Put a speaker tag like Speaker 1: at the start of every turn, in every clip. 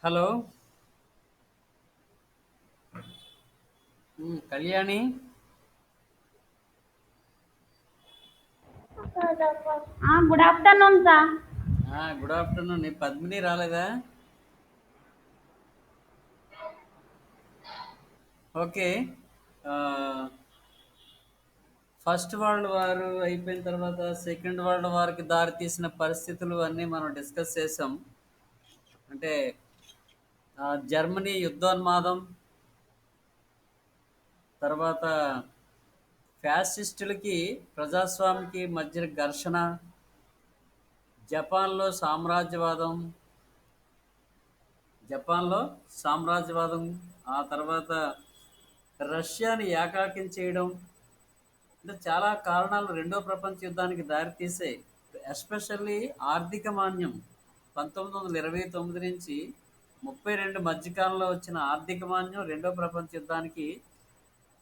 Speaker 1: Hello. Kalyani.
Speaker 2: Good afternoon sir.
Speaker 1: Good afternoon. నీ పద్మిని రాలేదా? Okay. ఆ, ఫస్ట్ వరల్డ్ వార్ అయిపోయిన తర్వాత సెకండ్ వరల్డ్ వార్కి దారి తీసిన పరిస్థితులు అన్నీ మనం డిస్కస్ చేసాం. అంటే జర్మనీ యుద్ధోన్మాదం, తర్వాత ఫ్యాసిస్టులకి ప్రజాస్వామికి మధ్య ఘర్షణ, జపాన్లో సామ్రాజ్యవాదం జపాన్లో సామ్రాజ్యవాదం ఆ తర్వాత రష్యాని ఏకాకిం చేయడం, అంటే చాలా కారణాలు రెండో ప్రపంచ యుద్ధానికి దారితీసాయి. ఎస్పెషల్లీ ఆర్థిక మాన్యం 1929 నుంచి 32 మధ్యకాలంలో వచ్చిన ఆర్థిక మాన్యం రెండో ప్రపంచ యుద్ధానికి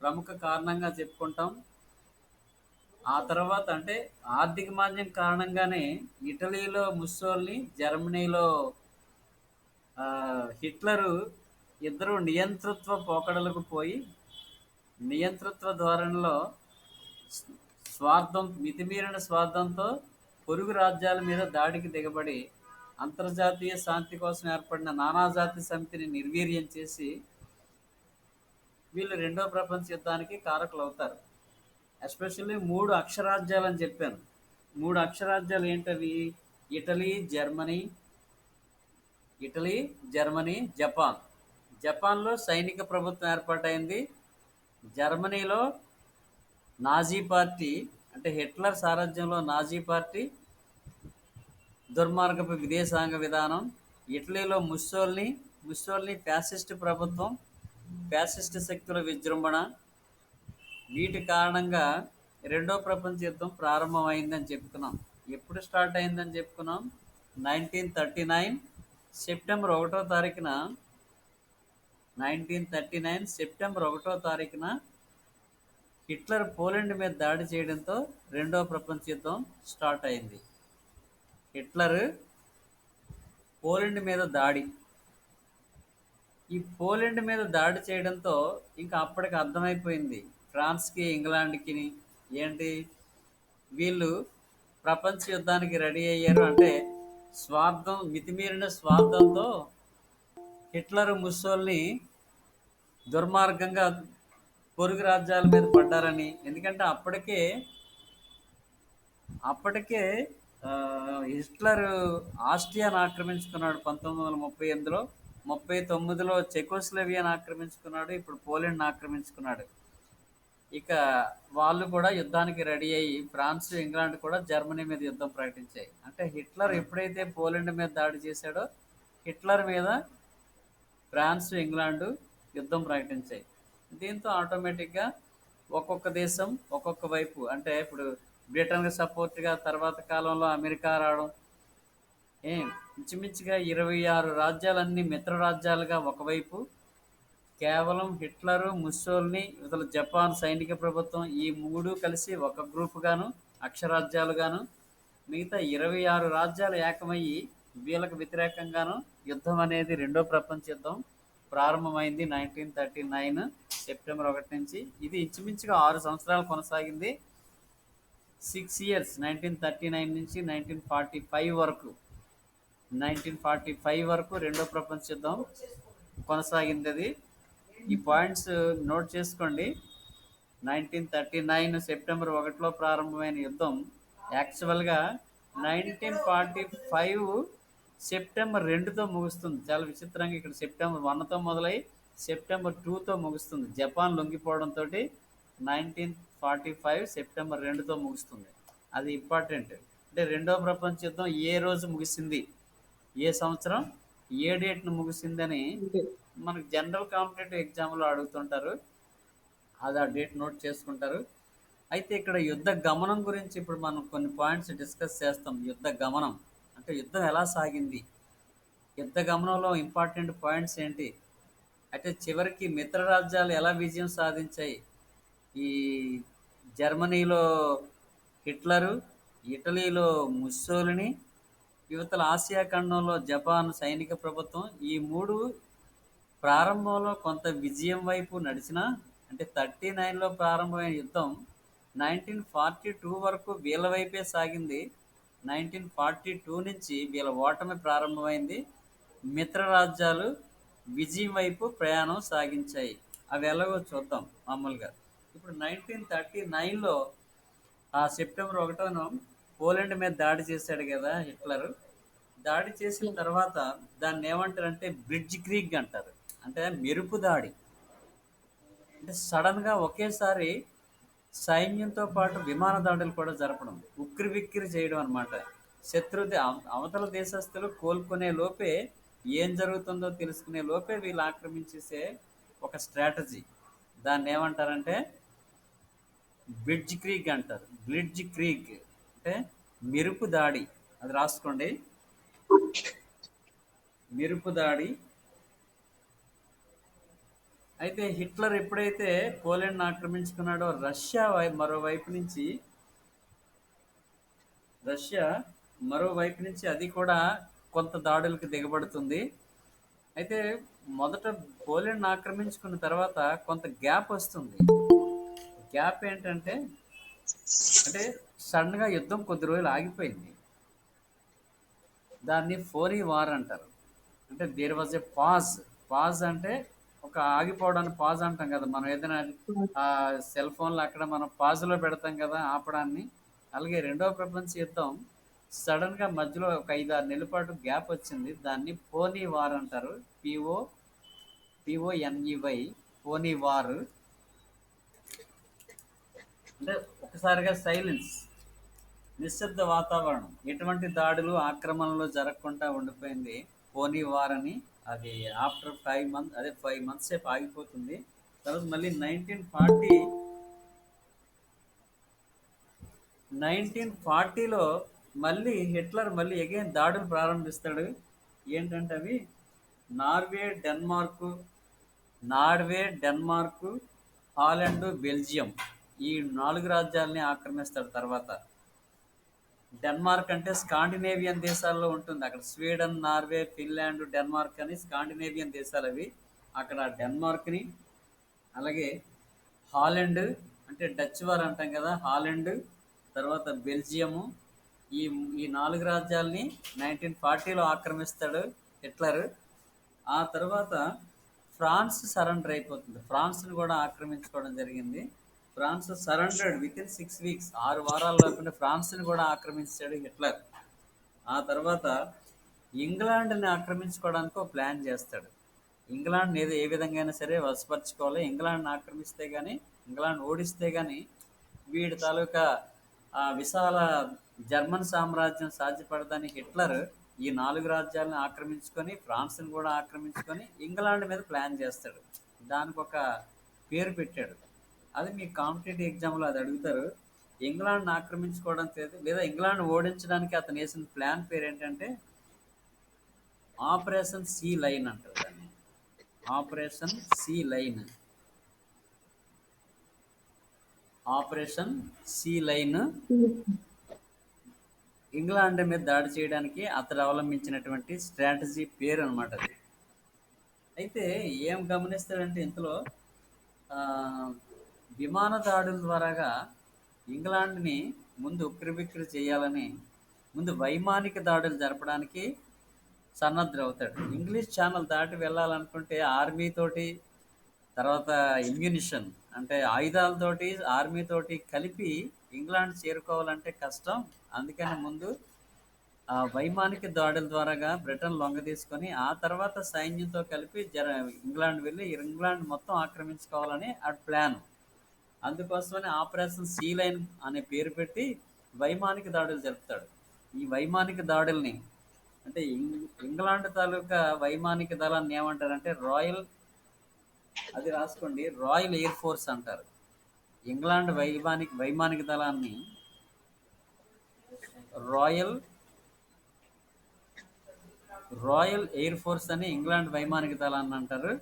Speaker 1: ప్రముఖ కారణంగా చెప్పుకుంటాం. ఆ తర్వాత అంటే ఆర్థిక మాంద్యం కారణంగానే ఇటలీలో ముస్సోల్ని, జర్మనీలో హిట్లరు ఇద్దరు నియంతృత్వ పోకడలకు పోయి నియంతృత్వ ధోరణిలో మితిమీరిన స్వార్థంతో పొరుగు రాజ్యాల మీద దాడికి దిగబడి అంతర్జాతీయ శాంతి కోసం ఏర్పడిన నానాజాతి సమితిని నిర్వీర్యం చేసి వీళ్ళు రెండో ప్రపంచ యుద్ధానికి కారకులు అవుతారు. ఎస్పెషల్లీ మూడు అక్షరాజ్యాలు అని చెప్పాను. మూడు అక్షరాజ్యాలు ఏంటవి? Italy Germany Italy Germany Japan. జపాన్లో సైనిక ప్రభుత్వం ఏర్పాటైంది. జర్మనీలో నాజీ పార్టీ, అంటే హిట్లర్ సారథ్యంలో నాజీ పార్టీ దుర్మార్గపు విదేశాంగ విధానం. ఇటలీలో ముస్సోల్ని ఫ్యాసిస్ట్ ప్రభుత్వం, ఫ్యాసిస్ట్ శక్తుల విజృంభణ. వీటి కారణంగా రెండో ప్రపంచ యుద్ధం ప్రారంభమైందని చెప్పుకున్నాం. ఎప్పుడు స్టార్ట్ అయిందని చెప్పుకున్నాం? 1939 సెప్టెంబర్ 1వ తారీఖున 1939 సెప్టెంబర్ 1వ తారీఖున హిట్లర్ పోలాండ్ మీద దాడి చేయడంతో రెండో ప్రపంచ యుద్ధం స్టార్ట్ అయింది. హిట్లర్ పోలాండ్ మీద దాడి ఈ పోలాండ్ మీద దాడి చేయడంతో ఇంకా అప్పటికి అర్థమైపోయింది ఫ్రాన్స్కి, ఇంగ్లాండ్కి, ఏంటి వీళ్ళు ప్రపంచ యుద్ధానికి రెడీ అయ్యారు. అంటే మితిమీరిన స్వార్థంతో హిట్లర్, ముస్సోల్ని దుర్మార్గంగా పొరుగు రాజ్యాల మీద పడ్డారని. ఎందుకంటే అప్పటికే హిట్లర్ ఆస్ట్రియాను ఆక్రమించుకున్నాడు 1938లో. 39లో చెకోస్లోవియాను ఆక్రమించుకున్నాడు. ఇప్పుడు పోలాండ్ని ఆక్రమించుకున్నాడు. ఇక వాళ్ళు కూడా యుద్ధానికి రెడీ అయ్యి ఫ్రాన్స్, ఇంగ్లాండ్ కూడా జర్మనీ మీద యుద్ధం ప్రకటించాయి. అంటే హిట్లర్ ఎప్పుడైతే పోలాండ్ మీద దాడి చేశాడో హిట్లర్ మీద ఫ్రాన్స్, ఇంగ్లాండ్ యుద్ధం ప్రకటించాయి. దీంతో ఆటోమేటిక్గా ఒక్కొక్క దేశం ఒక్కొక్క వైపు, అంటే ఇప్పుడు బ్రిటన్కి సపోర్ట్గా తర్వాత కాలంలో అమెరికా రావడం, ఇంచుమించుగా 26 రాజ్యాలన్నీ మిత్ర రాజ్యాలుగా ఒకవైపు, కేవలం హిట్లరు, ముస్సోల్ని, ఇవతల జపాన్ సైనిక ప్రభుత్వం, ఈ మూడు కలిసి ఒక గ్రూపుగాను అక్షరాజ్యాలుగాను, మిగతా 26 రాజ్యాలు ఏకమయ్యి వీళ్ళకు వ్యతిరేకంగాను యుద్ధం అనేది రెండో ప్రపంచ యుద్ధం ప్రారంభమైంది 1939 సెప్టెంబర్ 1 నుంచి. ఇది ఇంచుమించుగా 6 సంవత్సరాలు కొనసాగింది. 6 ఇయర్స్, 1939 నుంచి 1945 వరకు రెండో ప్రపంచ యుద్ధం కొనసాగింది. అది ఈ పాయింట్స్ నోట్ చేసుకోండి. 1939 సెప్టెంబర్ 1లో ప్రారంభమైన యుద్ధం యాక్చువల్గా 1945 సెప్టెంబర్ 2తో ముగుస్తుంది. చాలా విచిత్రంగా ఇక్కడ సెప్టెంబర్ 1తో మొదలై సెప్టెంబర్ 2తో ముగుస్తుంది. జపాన్ లొంగిపోవడంతో 1945 సెప్టెంబర్ 2తో ముగుస్తుంది. అది ఇంపార్టెంట్. అంటే రెండో ప్రపంచ యుద్ధం ఏ రోజు ముగిసింది, ఏ సంవత్సరం, ఏ డేట్ను ముగిసిందని మనకు జనరల్ కాంపిటేటివ్ ఎగ్జామ్లో అడుగుతుంటారు. అది ఆ డేట్ నోట్ చేసుకుంటారు. అయితే ఇక్కడ యుద్ధ గమనం గురించి ఇప్పుడు మనం కొన్ని పాయింట్స్ డిస్కస్ చేస్తాం. యుద్ధ గమనం అంటే యుద్ధం ఎలా సాగింది, యుద్ధ గమనంలో ఇంపార్టెంట్ పాయింట్స్ ఏంటి, అయితే చివరికి మిత్ర రాజ్యాలు ఎలా విజయం సాధించాయి. ఈ జర్మనీలో హిట్లరు, ఇటలీలో ముస్సోలిని, యువతల ఆసియా ఖండంలో జపాన్ సైనిక ప్రభుత్వం ఈ మూడు ప్రారంభంలో కొంత విజయం వైపు నడిచినా, అంటే 39లో ప్రారంభమైన యుద్ధం 1942 వరకు వీళ్ళ వైపే సాగింది. 1942 నుంచి వీళ్ళ ఓటమి ప్రారంభమైంది. మిత్ర రాజ్యాలు విజయం వైపు ప్రయాణం సాగించాయి. అవి ఎలాగో చూద్దాం మామూలుగా. ఇప్పుడు 1939లో ఆ సెప్టెంబర్ 1న పోలాండ్ మీద దాడి చేశాడు కదా హిట్లర్. దాడి చేసిన తర్వాత దాన్ని ఏమంటారంటే బ్రిడ్జ్ క్రీక్ అంటారు. అంటే మెరుపు దాడి. అంటే సడన్గా ఒకేసారి సైన్యంతో పాటు విమాన దాడులు కూడా జరపడం, ఉక్కిరి బిక్కిరి చేయడం అనమాట. అవతల దేశస్తులు కోలుకునే లోపే, ఏం జరుగుతుందో తెలుసుకునే లోపే వీళ్ళు ఆక్రమించేసే ఒక స్ట్రాటజీ. దాన్ని ఏమంటారంటే బ్రిడ్జ్ క్రీక్ అంటారు. బ్రిడ్జ్ క్రీక్ అంటే మెరుపు దాడి. అది రాసుకోండి, మెరుపు దాడి. అయితే హిట్లర్ ఎప్పుడైతే పోలాండ్ ఆక్రమించుకున్నాడో, రష్యా మరోవైపు నుంచి అది కూడా కొంత దాడులకు దిగబడుతుంది. అయితే మొదట పోలాండ్ ఆక్రమించుకున్న తర్వాత కొంత గ్యాప్ వస్తుంది. గ్యాప్ ఏంటంటే, అంటే సడన్గా యుద్ధం కొద్ది రోజులు ఆగిపోయింది. దాన్ని ఫోరీ వార్ అంటారు. అంటే there was a pause. Pause అంటే ఒక ఆగిపోవడానికి పాజ్ అంటాం కదా మనం, ఏదైనా సెల్ ఫోన్లో అక్కడ మనం పాజ్లో పెడతాం కదా ఆపడాన్ని. అలాగే రెండవ ప్రపంచ యుద్ధం సడన్గా మధ్యలో ఒక 5-6 నెలల పాటు గ్యాప్ వచ్చింది. దాన్ని పోనీ వార్ అంటారు. పిఓఎన్ఈవై, పోనీ వార్. అంటే ఒకసారిగా సైలెన్స్, నిశ్శబ్ద వాతావరణం, ఎటువంటి దాడులు ఆక్రమణలు జరగకుండా ఉండిపోయింది పోనీ వార్ అని. అది ఆఫ్టర్ 5 మంత్స్, అదే 5 మంత్స్ సేపు ఆగిపోతుంది. తర్వాత మళ్ళీ 1940లో మళ్ళీ హిట్లర్ మళ్ళీ అగైన్ దాడులు ప్రారంభిస్తాడు. ఏంటంటే అవి నార్వే, డెన్మార్కు, హాలండ్, బెల్జియం, ఈ 4 రాజ్యాలని ఆక్రమిస్తాడు. తర్వాత డెన్మార్క్ అంటే స్కాండినేవియన్ దేశాల్లో ఉంటుంది. అక్కడ స్వీడన్, నార్వే, ఫిన్లాండ్, డెన్మార్క్ అని స్కాండినేవియన్ దేశాలు అవి. అక్కడ డెన్మార్క్ని, అలాగే హాలండ్ అంటే డచ్ వారు అంటాం కదా, హాలండ్, తర్వాత బెల్జియము, ఈ ఈ 4 రాజ్యాల్ని 1940లో ఆక్రమిస్తాడు హిట్లర్. ఆ తర్వాత ఫ్రాన్స్ సరెండర్ అయిపోతుంది. ఫ్రాన్స్ని కూడా ఆక్రమించుకోవడం జరిగింది. ఫ్రాన్స్ సరెండర్డ్ వితిన్ 6 వీక్స్, 6 వారాల లోపల ఫ్రాన్స్ని కూడా ఆక్రమించాడు హిట్లర్. ఆ తర్వాత ఇంగ్లాండ్ని ఆక్రమించుకోవడానికి ఒక ప్లాన్ చేస్తాడు. ఇంగ్లాండ్ ఏదో ఏ విధంగా అయినా సరే వశపరచుకోవాలి. ఇంగ్లాండ్ని ఆక్రమిస్తే కానీ, ఇంగ్లాండ్ ఓడిస్తే కానీ వీడి తాలూకా విశాల జర్మన్ సామ్రాజ్యం సాధ్యపడదని హిట్లర్ ఈ 4 రాజ్యాలను ఆక్రమించుకొని, ఫ్రాన్స్ని కూడా ఆక్రమించుకొని ఇంగ్లాండ్ మీద ప్లాన్ చేస్తాడు. దానికి ఒక పేరు పెట్టాడు. అది మీ కాంపిటేటివ్ ఎగ్జామ్లో అది అడుగుతారు. ఇంగ్లాండ్ని ఆక్రమించుకోవడం లేదా ఇంగ్లాండ్ ఓడించడానికి అతను వేసిన ప్లాన్ పేరు ఏంటంటే ఆపరేషన్ సీ లైన్ అంటారు దాన్ని. Operation Sea Lion. Operation Sea Lion England మీద దాడి చేయడానికి అతడు అవలంబించినటువంటి స్ట్రాటజీ పేరు అనమాట అది. అయితే ఏం గమనిస్తాడంటే ఇంతలో ఆ, విమాన దాడుల ద్వారాగా ఇంగ్లాండ్ని ముందు ఉక్కిరిబిక్కిరి చేయాలని ముందు వైమానిక దాడులు జరపడానికి సన్నద్ధుడవుతాడు. ఇంగ్లీష్ ఛానల్ దాటి వెళ్ళాలనుకుంటే ఆర్మీ తోటి, తర్వాత ఇమ్యునిషన్ అంటే ఆయుధాలతోటి, ఆర్మీ తోటి కలిపి ఇంగ్లాండ్ చేరుకోవాలంటే కష్టం. అందుకని ముందు వైమానిక దాడుల ద్వారాగా బ్రిటన్ లొంగ తీసుకొని ఆ తర్వాత సైన్యంతో కలిపి ఇంగ్లాండ్ వెళ్ళి ఇంగ్లాండ్ మొత్తం ఆక్రమించుకోవాలని ఆ ప్లాన్. అందుకోసమని ఆపరేషన్ సీ లైన్ అనే పేరు పెట్టి వైమానిక దాడులు జరుపుతాడు. ఈ వైమానిక దాడుల్ని అంటే ఇంగ్లాండ్ తాలూకా వైమానిక దళాన్ని ఏమంటారంటే అది రాసుకోండి, రాయల్ ఎయిర్ ఫోర్స్ అంటారు. ఇంగ్లాండ్ వైమానిక దళాన్ని రాయల్ ఎయిర్ ఫోర్స్ అని ఇంగ్లాండ్ వైమానిక దళాన్ని అంటారు.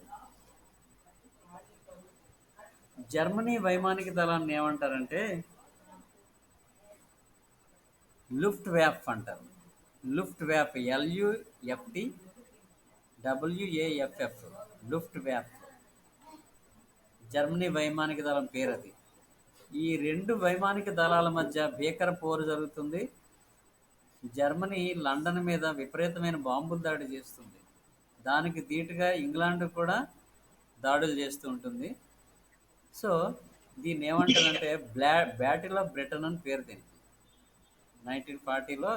Speaker 1: జర్మనీ వైమానిక దళాన్ని ఏమంటారంటే లుఫ్ట్ వ్యాఫ్ అంటారు. లుఫ్ట్ వ్యాప్, ఎల్యుఎఫ్టి డబ్ల్యూఏఎఫ్ఎఫ్, లుఫ్ట్ వ్యాప్, జర్మనీ వైమానిక దళం పేరు అది. ఈ రెండు వైమానిక దళాల మధ్య భీకర పోరు జరుగుతుంది. జర్మనీ లండన్ మీద విపరీతమైన బాంబులు దాడి చేస్తుంది. దానికి ధీటుగా ఇంగ్లాండ్ కూడా దాడులు చేస్తూ ఉంటుంది. సో దీన్ని ఏమంటారంటే బ్యాటిల్ ఆఫ్ బ్రిటన్ అని పేరు దీనికి. 1940లో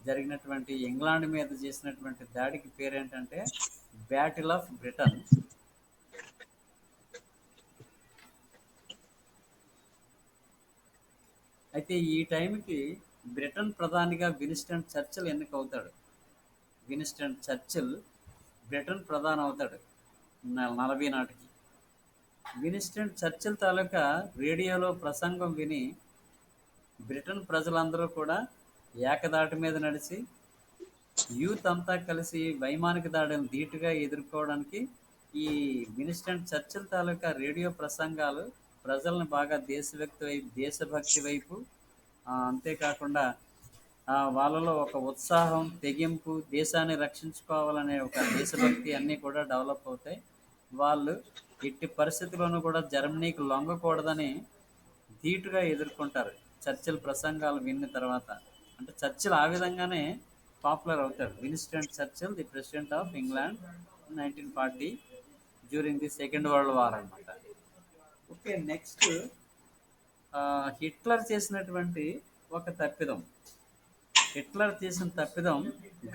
Speaker 1: జరిగినటువంటి ఇంగ్లాండ్ మీద చేసినటువంటి దాడికి పేరేంటంటే బ్యాటిల్ ఆఫ్ బ్రిటన్. అయితే ఈ టైంకి బ్రిటన్ ప్రధానిగా విన్స్టన్ చర్చిల్ ఎన్నికవుతాడు. విన్స్టన్ చర్చిల్ బ్రిటన్ ప్రధాని అవుతాడు 40 నాటికి. విన్స్టన్ చర్చిల్ తాలూకా రేడియోలో ప్రసంగం విని బ్రిటన్ ప్రజలందరూ కూడా ఏకదాటి మీద నడిచి యూత్ అంతా కలిసి వైమానిక దాడిని ధీటుగా ఎదుర్కోవడానికి ఈ విన్స్టన్ చర్చిల్ తాలూకా రేడియో ప్రసంగాలు ప్రజలను బాగా దేశభక్తి వైపు, అంతేకాకుండా వాళ్ళలో ఒక ఉత్సాహం, తెగింపు, దేశాన్ని రక్షించుకోవాలనే ఒక దేశభక్తి అన్నీ కూడా డెవలప్ అవుతాయి. వాళ్ళు ఎట్టి పరిస్థితుల్లోనూ కూడా జర్మనీకి లొంగకూడదని ధీటుగా ఎదుర్కొంటారు చర్చిల్ ప్రసంగాలు విన్న తర్వాత. అంటే చర్చిల్ ఆ విధంగానే పాపులర్ అవుతాడు. Winston Churchill, the president of England 1940 during the second world war అనమాట. ఓకే, నెక్స్ట్ హిట్లర్ చేసినటువంటి ఒక తప్పిదం. హిట్లర్ చేసిన తప్పిదం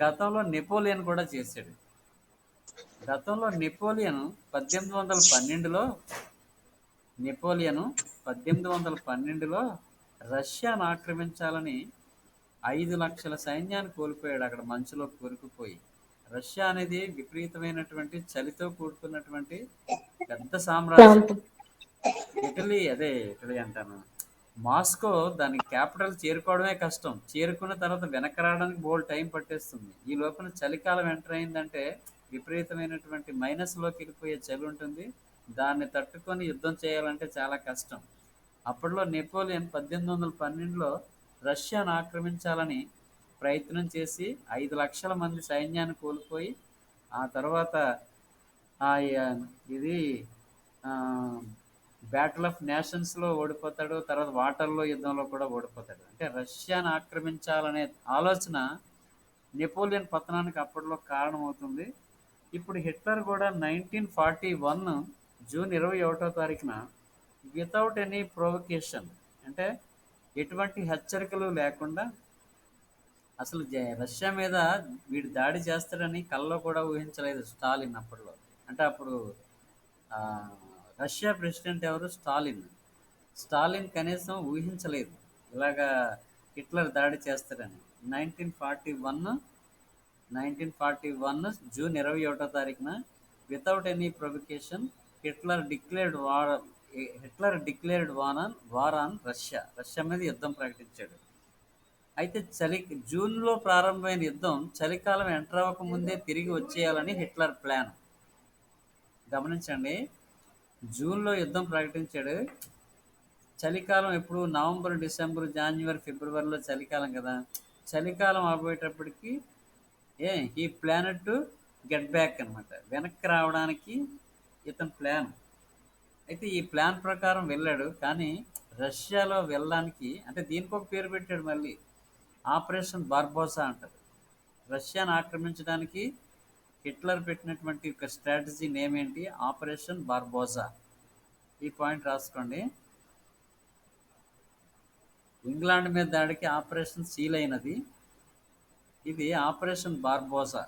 Speaker 1: గతంలో నెపోలియన్ కూడా చేశాడు. గతంలో నెపోలియన్ 1812లో నెపోలియన్ 1812లో రష్యాను ఆక్రమించాలని 5 లక్షల సైన్యాన్ని కోల్పోయాడు. అక్కడ మంచులో కూరుకుపోయి. రష్యా అనేది విపరీతమైనటువంటి చలితో కూడుకున్నటువంటి పెద్ద సామ్రాజ్యం. ఇటలీ అంటాను, మాస్కో దాని క్యాపిటల్ చేరుకోవడమే కష్టం. చేరుకున్న తర్వాత వెనక్కి రావడానికి బోల్డ్ టైం పట్టేస్తుంది. ఈ లోపల చలికాలం ఎంటర్ అయిందంటే విపరీతమైనటువంటి మైనస్లోకి వెళ్ళిపోయే చలి ఉంటుంది. దాన్ని తట్టుకొని యుద్ధం చేయాలంటే చాలా కష్టం. అప్పట్లో నెపోలియన్ 1812లో రష్యాను ఆక్రమించాలని ప్రయత్నం చేసి 5 లక్షల మంది సైన్యాన్ని కోల్పోయి, ఆ తర్వాత ఇది బ్యాటిల్ ఆఫ్ నేషన్స్లో ఓడిపోతాడు. తర్వాత వాటర్లో యుద్ధంలో కూడా ఓడిపోతాడు. అంటే రష్యాను ఆక్రమించాలనే ఆలోచన నెపోలియన్ పతనానికి అప్పట్లో కారణమవుతుంది. ఇప్పుడు హిట్లర్ కూడా 1941 జూన్ 21వ తారీఖున వితౌట్ ఎనీ ప్రొవొకేషన్, అంటే ఎటువంటి హెచ్చరికలు లేకుండా, అసలు రష్యా మీద వీడు దాడి చేస్తాడని కల్లో కూడా ఊహించలేదు స్టాలిన్ అప్పట్లో. అంటే అప్పుడు రష్యా ప్రెసిడెంట్ ఎవరు? స్టాలిన్ కనీసం ఊహించలేదు ఇలాగా హిట్లర్ దాడి చేస్తాడని. 1941 జూన్ 21వ తారీఖున without any provocation Hitler declared war on Russia మీద యుద్ధం ప్రకటించాడు. అయితే జూన్లో ప్రారంభమైన యుద్ధం చలికాలం ఎంటర్ అవ్వక ముందే తిరిగి వచ్చేయాలని హిట్లర్ ప్లాన్. గమనించండి, జూన్లో యుద్ధం ప్రకటించాడు. చలికాలం ఎప్పుడు? నవంబర్, డిసెంబర్, జనవరి, ఫిబ్రవరిలో చలికాలం కదా. చలికాలం అయిపోయేటప్పటికి ఈ ప్లాన్ టు గెట్ బ్యాక్ అనమాట, వెనక్కి రావడానికి ఇతని ప్లాన్. అయితే ఈ ప్లాన్ ప్రకారం వెళ్ళాడు. కానీ రష్యాలో వెళ్ళడానికి, అంటే దీనికి ఒక పేరు పెట్టాడు మళ్ళీ, ఆపరేషన్ బార్బోసా అంటారు. రష్యాను ఆక్రమించడానికి హిట్లర్ పెట్టినటువంటి ఒక స్ట్రాటజీ నేమ్ ఏంటి? Operation Barbosa. ఈ పాయింట్ రాసుకోండి. ఇంగ్లాండ్ మీద దాడికి ఆపరేషన్ సీల్ అయినది. ఇది ఆపరేషన్ బార్బోసా.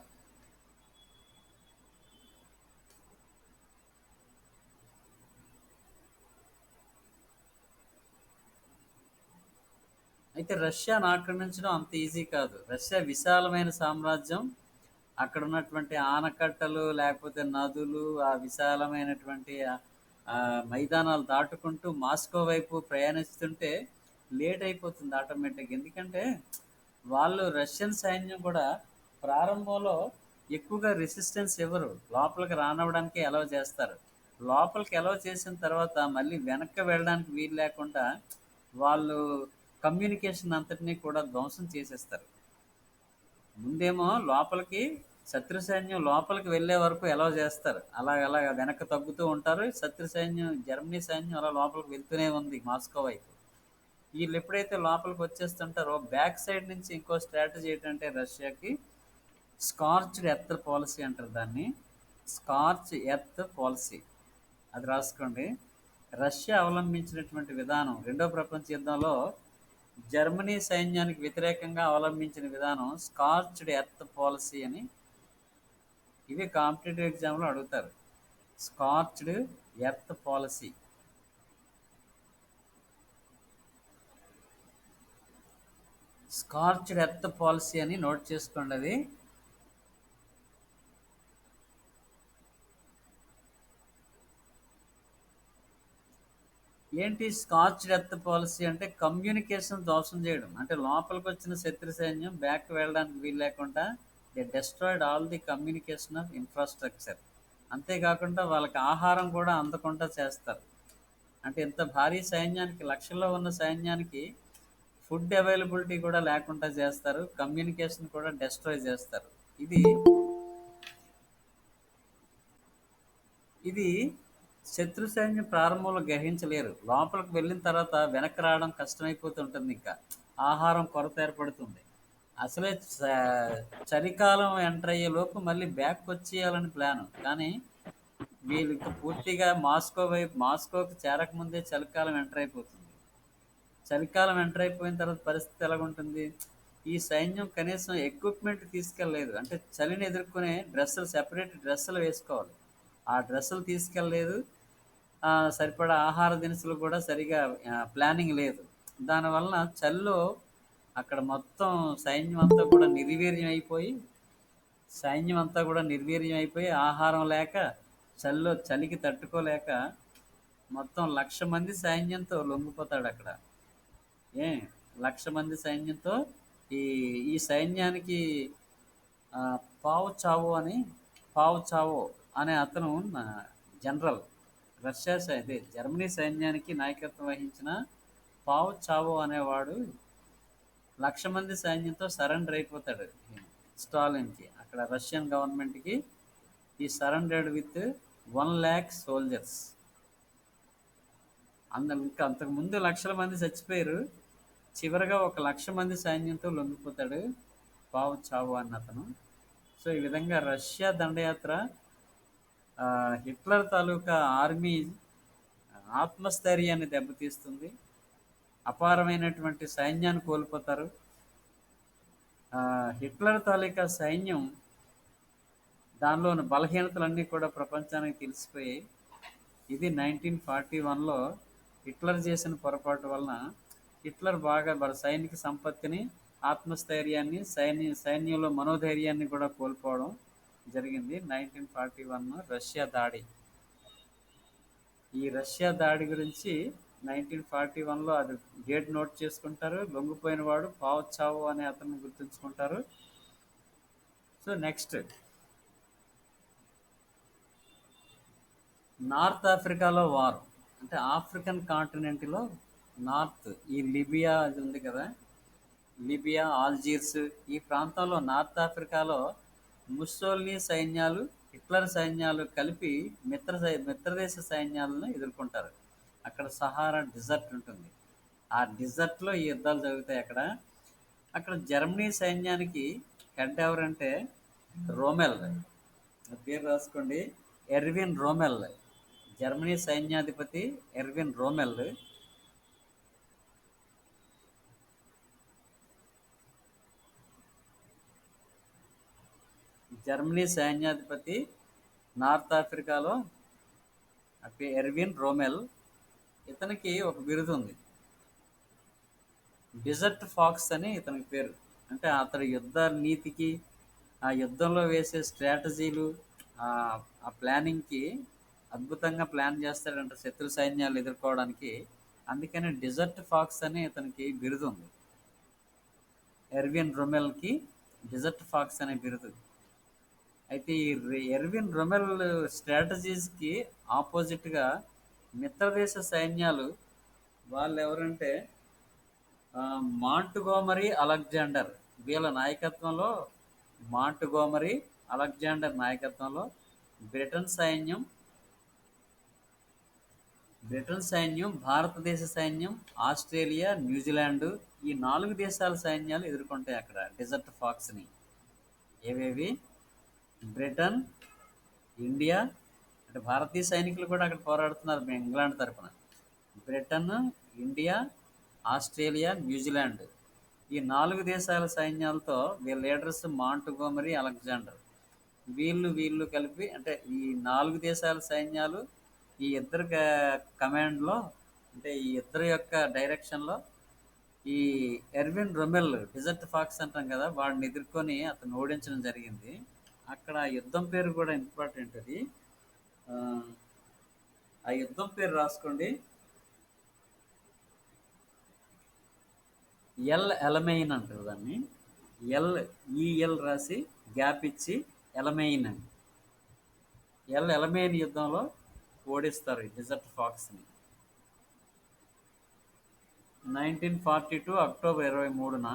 Speaker 1: అయితే రష్యాను ఆక్రమించడం అంత ఈజీ కాదు. రష్యా విశాలమైన సామ్రాజ్యం. అక్కడ ఉన్నటువంటి ఆనకట్టలు, లేకపోతే నదులు, ఆ విశాలమైనటువంటి మైదానాలు దాటుకుంటూ మాస్కో వైపు ప్రయాణిస్తుంటే లేట్ అయిపోతుంది ఆటోమేటిక్. ఎందుకంటే వాళ్ళు రష్యన్ సైన్యం కూడా ప్రారంభంలో ఎక్కువగా రెసిస్టెన్స్ ఇవ్వరు, లోపలికి రానివ్వడానికి అలౌ చేస్తారు. లోపలికి అలౌ చేసిన తర్వాత మళ్ళీ వెనక్కి వెళ్ళడానికి వీలు లేకుండా వాళ్ళు కమ్యూనికేషన్ అంతటినీ కూడా ధ్వంసం చేసేస్తారు. ముందేమో లోపలికి శత్రు సైన్యం లోపలికి వెళ్ళే వరకు ఎలవ్ చేస్తారు. అలాగ వెనక్కి తగ్గుతూ ఉంటారు. శత్రు సైన్యం జర్మనీ సైన్యం అలా లోపలికి వెళ్తూనే ఉంది మాస్కో వైపు. వీళ్ళు ఎప్పుడైతే లోపలికి వచ్చేస్తుంటారో బ్యాక్ సైడ్ నుంచి ఇంకో స్ట్రాటజీ ఏంటంటే రష్యాకి స్కార్చ్డ్ ఎర్త్ పాలసీ అంటారు దాన్ని. స్కార్చ్ ఎర్త్ పాలసీ అది రాసుకోండి. రష్యా అవలంబించినటువంటి విధానం రెండో ప్రపంచ యుద్ధంలో జర్మనీ సైన్యానికి వ్యతిరేకంగా అవలంబించిన విధానం స్కార్చ్డ్ ఎర్త్ పాలసీ అని. ఇవి కాంపిటేటివ్ ఎగ్జామ్లో అడుగుతారు. స్కార్చ్డ్ ఎర్త్ పాలసీ. స్కార్చ్డ్ ఎర్త్ పాలసీ అని నోట్ చేసుకోండి అది. ఏంటి స్కాచ్ డెత్ పాలసీ అంటే కమ్యూనికేషన్ దోషం చేయడం. అంటే లోపలికి వచ్చిన శత్రు సైన్యం బ్యాక్ వెళ్ళడానికి వీలు లేకుండా they destroyed all the communication of infrastructure. అంతేకాకుండా వాళ్ళకి ఆహారం కూడా అందకుండా చేస్తారు. అంటే ఇంత భారీ సైన్యానికి, లక్షల్లో ఉన్న సైన్యానికి ఫుడ్ అవైలబిలిటీ కూడా లేకుండా చేస్తారు. కమ్యూనికేషన్ కూడా డెస్ట్రాయ్ చేస్తారు. ఇది ఇది శత్రు సైన్యం ప్రారంభంలో గ్రహించలేరు. లోపలికి వెళ్ళిన తర్వాత వెనక్కి రావడం కష్టమైపోతుంటుంది. ఇంకా ఆహారం కొరత ఏర్పడుతుంది. అసలే చలికాలం ఎంటర్ అయ్యే లోపు మళ్ళీ బ్యాక్ వచ్చేయాలని ప్లాను. కానీ వీళ్ళు ఇంకా పూర్తిగా మాస్కోకి చేరకముందే చలికాలం ఎంటర్ అయిపోతుంది. చలికాలం ఎంటర్ అయిపోయిన తర్వాత పరిస్థితి ఎలాగుంటుంది? ఈ సైన్యం కనీసం ఎక్విప్మెంట్ తీసుకెళ్ళలేదు. అంటే చలిని ఎదుర్కొనే డ్రెస్సులు, సెపరేట్ డ్రెస్సులు వేసుకోవాలి. ఆ డ్రెస్సులు తీసుకెళ్ళలేదు. సరిపడా ఆహార దినుసులు కూడా సరిగా ప్లానింగ్ లేదు. దానివలన చలిలో అక్కడ మొత్తం సైన్యం అంతా కూడా నిర్వీర్యం అయిపోయి ఆహారం లేక, చలికి తట్టుకోలేక మొత్తం 1,00,000 మంది సైన్యంతో లొంగిపోతాడు అక్కడ. 1,00,000 మంది సైన్యంతో ఈ ఈ సైన్యానికి పావు చావో అనే అతను జనరల్, జర్మనీ సైన్యానికి నాయకత్వం వహించిన పావు చావో అనేవాడు 1,00,000 మంది సైన్యంతో సరెండర్ అయిపోతాడు స్టాలిన్కి. అక్కడ రష్యన్ గవర్నమెంట్కి ఈ సరెండర్డ్ విత్ 1,00,000 సోల్జర్స్. ఇంకా అంతకుముందు లక్షల మంది చచ్చిపోయారు. చివరిగా 1,00,000 మంది సైన్యంతో లొంగిపోతాడు పావు చావో అన్న అతను. సో ఈ విధంగా రష్యా దండయాత్ర హిట్లర్ తాలూకా ఆర్మీ ఆత్మస్థైర్యాన్ని దెబ్బతీస్తుంది. అపారమైనటువంటి సైన్యాన్ని కోల్పోతారు. హిట్లర్ తాలూకా సైన్యం దానిలోని బలహీనతలన్నీ కూడా ప్రపంచానికి తెలిసిపోయాయి. ఇది 1941లో హిట్లర్ చేసిన పొరపాటు వలన హిట్లర్ బాగా సైనిక సంపత్తిని, ఆత్మస్థైర్యాన్ని, సైన్యంలో మనోధైర్యాన్ని కూడా కోల్పోవడం జరిగింది. 1941 రష్యా దాడి. ఈ రష్యా దాడి గురించి 1941లో అది డేట్ నోట్ చేసుకుంటారు. లొంగిపోయిన వాడు పావు చావో అనే అతన్ని గుర్తుంచుకుంటారు. సో నెక్స్ట్ నార్త్ ఆఫ్రికాలో వార్. అంటే ఆఫ్రికన్ కాంటినెంట్లో నార్త్, ఈ లిబియా అది ఉంది కదా, లిబియా, ఆల్జీర్స్, ఈ ప్రాంతంలో నార్త్ ఆఫ్రికాలో ముస్సోలినీ సైన్యాలు, హిట్లర్ సైన్యాలు కలిపి మిత్రదేశ సైన్యాలను ఎదుర్కొంటారు. అక్కడ సహారా డిజర్ట్ ఉంటుంది. ఆ డిజర్ట్లో ఈ యుద్ధాలు జరుగుతాయి. అక్కడ జర్మనీ సైన్యానికి హెడ్ ఎవరంటే రోమెల్. పేరు రాసుకోండి, ఎర్విన్ రోమెల్. జర్మనీ సైన్యాధిపతి ఎర్విన్ రోమెల్. జర్మనీ సైన్యాధిపతి నార్త్ ఆఫ్రికాలో ఎర్విన్ రోమెల్. ఇతనికి ఒక బిరుదు ఉంది, డిజర్ట్ ఫాక్స్ అని ఇతనికి పేరు. అంటే అతని యుద్ధ నీతికి, ఆ యుద్ధంలో వేసే స్ట్రాటజీలు, ఆ ప్లానింగ్కి అద్భుతంగా ప్లాన్ చేస్తాడంట శత్రు సైన్యాలు ఎదుర్కోవడానికి. అందుకని డిజర్ట్ ఫాక్స్ అని ఇతనికి బిరుదు ఉంది. ఎర్విన్ రొమెల్కి డిజర్ట్ ఫాక్స్ అనే బిరుదు. అయితే ఈ ఎర్విన్ రొమెల్ స్ట్రాటజీస్కి ఆపోజిట్గా మిత్రదేశ సైన్యాలు వాళ్ళు ఎవరంటే మాంట్గోమరీ అలెగ్జాండర్. వీళ్ళ నాయకత్వంలో మాంట్గోమరీ అలెగ్జాండర్ నాయకత్వంలో బ్రిటన్ సైన్యం భారతదేశ సైన్యం, ఆస్ట్రేలియా, న్యూజిలాండ్ ఈ 4 దేశాల సైన్యాలు ఎదుర్కొంటాయి అక్కడ డెజర్ట్ ఫాక్స్ని. ఏవేవి? బ్రిటన్, ఇండియా, అంటే భారతీయ సైనికులు కూడా అక్కడ పోరాడుతున్నారు ఇంగ్లాండ్ తరపున. బ్రిటన్, ఇండియా, ఆస్ట్రేలియా, న్యూజిలాండ్ ఈ 4 దేశాల సైన్యాలతో వీళ్ళ లీడర్స్ మాంట్గోమరీ, అలెగ్జాండర్. వీళ్ళు కలిపి, అంటే ఈ 4 దేశాల సైన్యాలు ఈ ఇద్దరు కమాండ్లో, అంటే ఈ ఇద్దరు యొక్క డైరెక్షన్లో ఈ ఎర్విన్ రొమెల్ డిజర్ట్ ఫాక్స్ అంటాం కదా, వాడిని ఎదుర్కొని అతను ఓడించడం జరిగింది. అక్కడ ఆ యుద్ధం పేరు కూడా ఇంపార్టెంట్. అది ఆ, ఆ యుద్ధం పేరు రాసుకోండి. ఎల్ ఎలమెయిన్ అంటారు దాన్ని. ఎల్ ఈఎల్ రాసి గ్యాప్ ఇచ్చి ఎలమెయిన్ అని. ఎల్ ఎలమెయిన్ యుద్ధంలో ఓడిస్తారు ఈ డిజర్ట్ ఫాక్స్ని. 1942 అక్టోబర్ 23న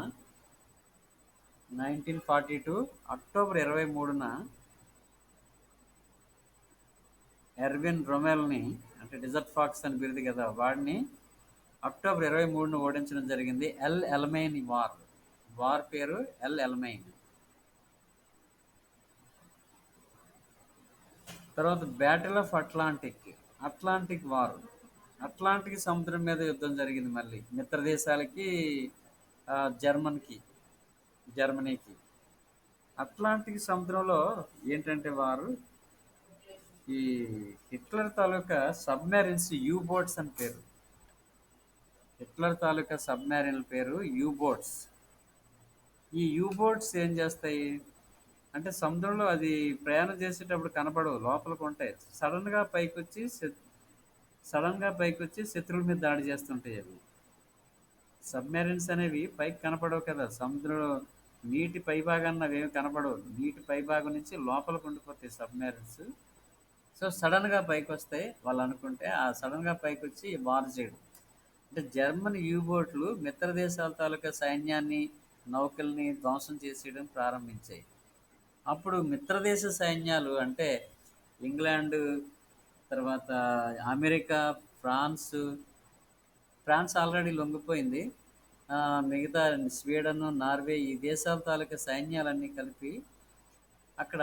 Speaker 1: 1942 అక్టోబర్ 23న ఎర్విన్ రొమెల్ని, అంటే డిజర్ట్ ఫాక్స్ అని బిరుదు కదా, వాడిని అక్టోబర్ 23న ఓడించడం జరిగింది. ఎల్ ఎలమెయిన్ వార్ పేరు ఎల్ ఎలమెయిన్. తర్వాత battle of Atlantic war. Atlantic సముద్రం మీద యుద్ధం జరిగింది మళ్ళీ మిత్ర దేశాలకి, జర్మనీకి. అట్లాంటిక్ సముద్రంలో ఏంటంటే వారు ఈ హిట్లర్ తాలూకా సబ్మెరిన్స్ యూ బోట్స్ అని పేరు. హిట్లర్ తాలూకా సబ్మెరిన్ పేరు యూ బోట్స్. ఈ యూ బోట్స్ ఏం చేస్తాయి అంటే సముద్రంలో అది ప్రయాణం చేసేటప్పుడు కనపడవు, లోపలికి ఉంటాయి. సడన్గా పైకి వచ్చి శత్రువుల మీద దాడి చేస్తుంటాయి అవి. సబ్మెరైన్స్ అనేవి పైకి కనపడవు కదా, సముద్రంలో నీటి పైభాగాన్ని అవేమి కనపడవు. నీటి పైభాగం నుంచి లోపలికి ఉండిపోతాయి సబ్మెరైన్స్. సో సడన్గా పైకి వస్తాయి వాళ్ళు అనుకుంటే, ఆ సడన్గా పైకి వచ్చి వార్ చేయడం. అంటే జర్మన్ యూబోట్లు మిత్ర దేశాల తాలూకా సైన్యాన్ని, నౌకల్ని ధ్వంసం చేసేయడం ప్రారంభించాయి. అప్పుడు మిత్రదేశ సైన్యాలు అంటే ఇంగ్లాండు, తర్వాత అమెరికా, ఫ్రాన్స్ ఆల్రెడీ లొంగిపోయింది. మిగతా స్వీడన్, నార్వే ఈ దేశాల తాలూకా సైన్యాలన్నీ కలిపి అక్కడ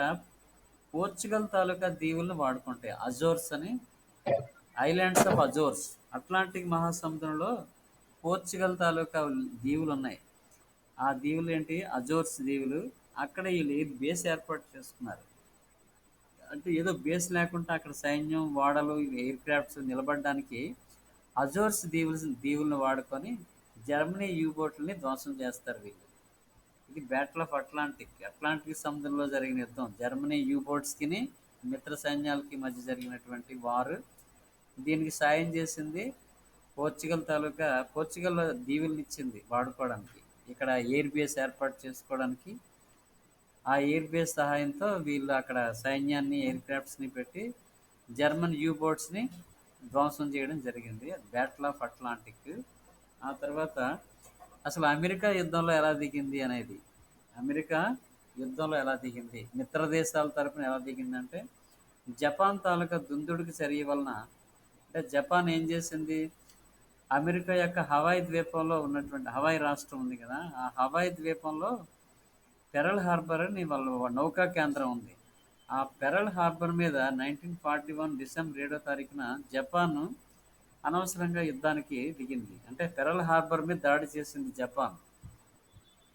Speaker 1: పోర్చుగల్ తాలూకా దీవులను వాడుకుంటాయి. అజోర్స్ అని, ఐలాండ్స్ ఆఫ్ అజోర్స్. అట్లాంటిక్ మహాసముద్రంలో పోర్చుగల్ తాలూకా దీవులు ఉన్నాయి. ఆ దీవులు ఏంటి? అజోర్స్ దీవులు. అక్కడ వీళ్ళు బేస్ ఏర్పాటు చేసుకున్నారు. అంటే ఏదో బేస్ లేకుండా అక్కడ సైన్యం, వాడలు, ఎయిర్ క్రాఫ్ట్స్ నిలబడడానికి అజోర్స్ దీవులను వాడుకొని జర్మనీ యూబోట్లని ధ్వంసం చేస్తారు వీళ్ళు. ఇది బ్యాటిల్ ఆఫ్ అట్లాంటిక్ సముద్రంలో జరిగిన యుద్ధం. జర్మనీ యూబోట్స్కి మిత్ర సైన్యాలకి మధ్య జరిగినటువంటి వారు. దీనికి సాయం చేసింది పోర్చుగల్ దీవుల్ని ఇచ్చింది వాడుకోవడానికి, ఇక్కడ ఎయిర్ బేస్ ఏర్పాటు చేసుకోవడానికి. ఆ ఎయిర్ బేస్ సహాయంతో వీళ్ళు అక్కడ సైన్యాన్ని, ఎయిర్ క్రాఫ్ట్స్ని పెట్టి జర్మన్ యూబోట్స్ని ధ్వంసం చేయడం జరిగింది. Battle of Atlantic. ఆ తర్వాత అసలు అమెరికా యుద్ధంలో ఎలా దిగింది అనేది, మిత్ర దేశాల తరపున ఎలా దిగిందంటే, జపాన్ తాలూకా దుందుడికి చర్య వలన, అంటే జపాన్ ఏం చేసింది, అమెరికా యొక్క హవాయి ద్వీపంలో ఉన్నటువంటి, హవాయి రాష్ట్రం ఉంది కదా, ఆ హవాయి ద్వీపంలో పెరల్ హార్బర్ అని వాళ్ళ నౌకా కేంద్రం ఉంది. ఆ పెరల్ హార్బర్ మీద 1941 డిసెంబర్ 7వ తారీఖున జపాన్ అనవసరంగా యుద్ధానికి దిగింది. అంటే పెరల్ హార్బర్ మీద దాడి చేసింది జపాన్.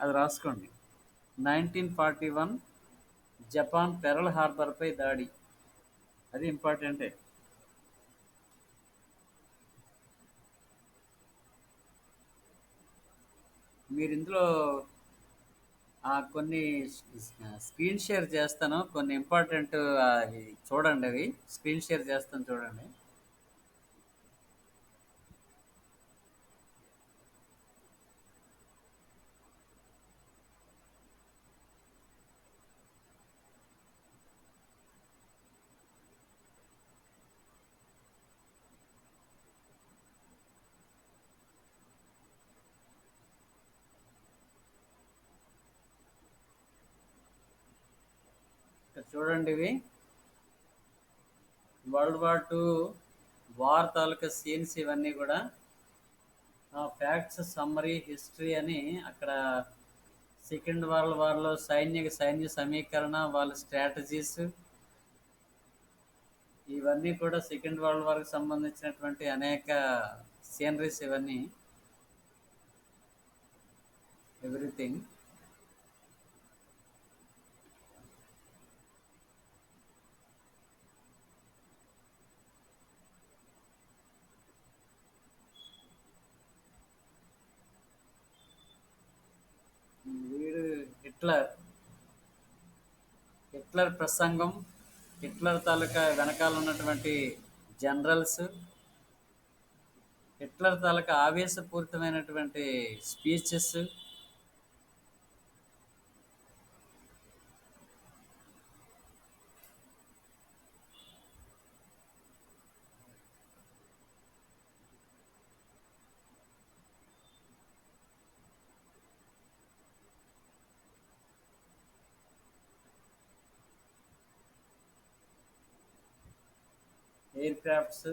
Speaker 1: అది రాసుకోండి. 1941 జపాన్ పెరల్ హార్బర్పై దాడి. అది ఇంపార్టెంటే. మీరు ఇందులో కొన్ని స్క్రీన్ షేర్ చేస్తాను, కొన్ని ఇంపార్టెంట్ చూడండి, అవి స్క్రీన్ షేర్ చేస్తాను చూడండి. చూడండి ఇవి వరల్డ్ వార్ 2 వార్ తాలూకా సీన్స్ ఇవన్నీ కూడా ఫ్యాక్ట్స్ సమ్మరీ హిస్టరీ అని అక్కడ సెకండ్ వరల్డ్ వార్లో సైన్య సమీకరణ వాళ్ళ స్ట్రాటజీస్ ఇవన్నీ కూడా సెకండ్ వరల్డ్ వార్కి సంబంధించినటువంటి అనేక సీనరీస్ ఇవన్నీ ఎవ్రీథింగ్. వీడు హిట్లర్ హిట్లర్ ప్రసంగం, హిట్లర్ తాలూకా వెనకాల ఉన్నటువంటి జనరల్స్, హిట్లర్ తాలూకా ఆవేశపూరితమైనటువంటి speeches, aircrafts,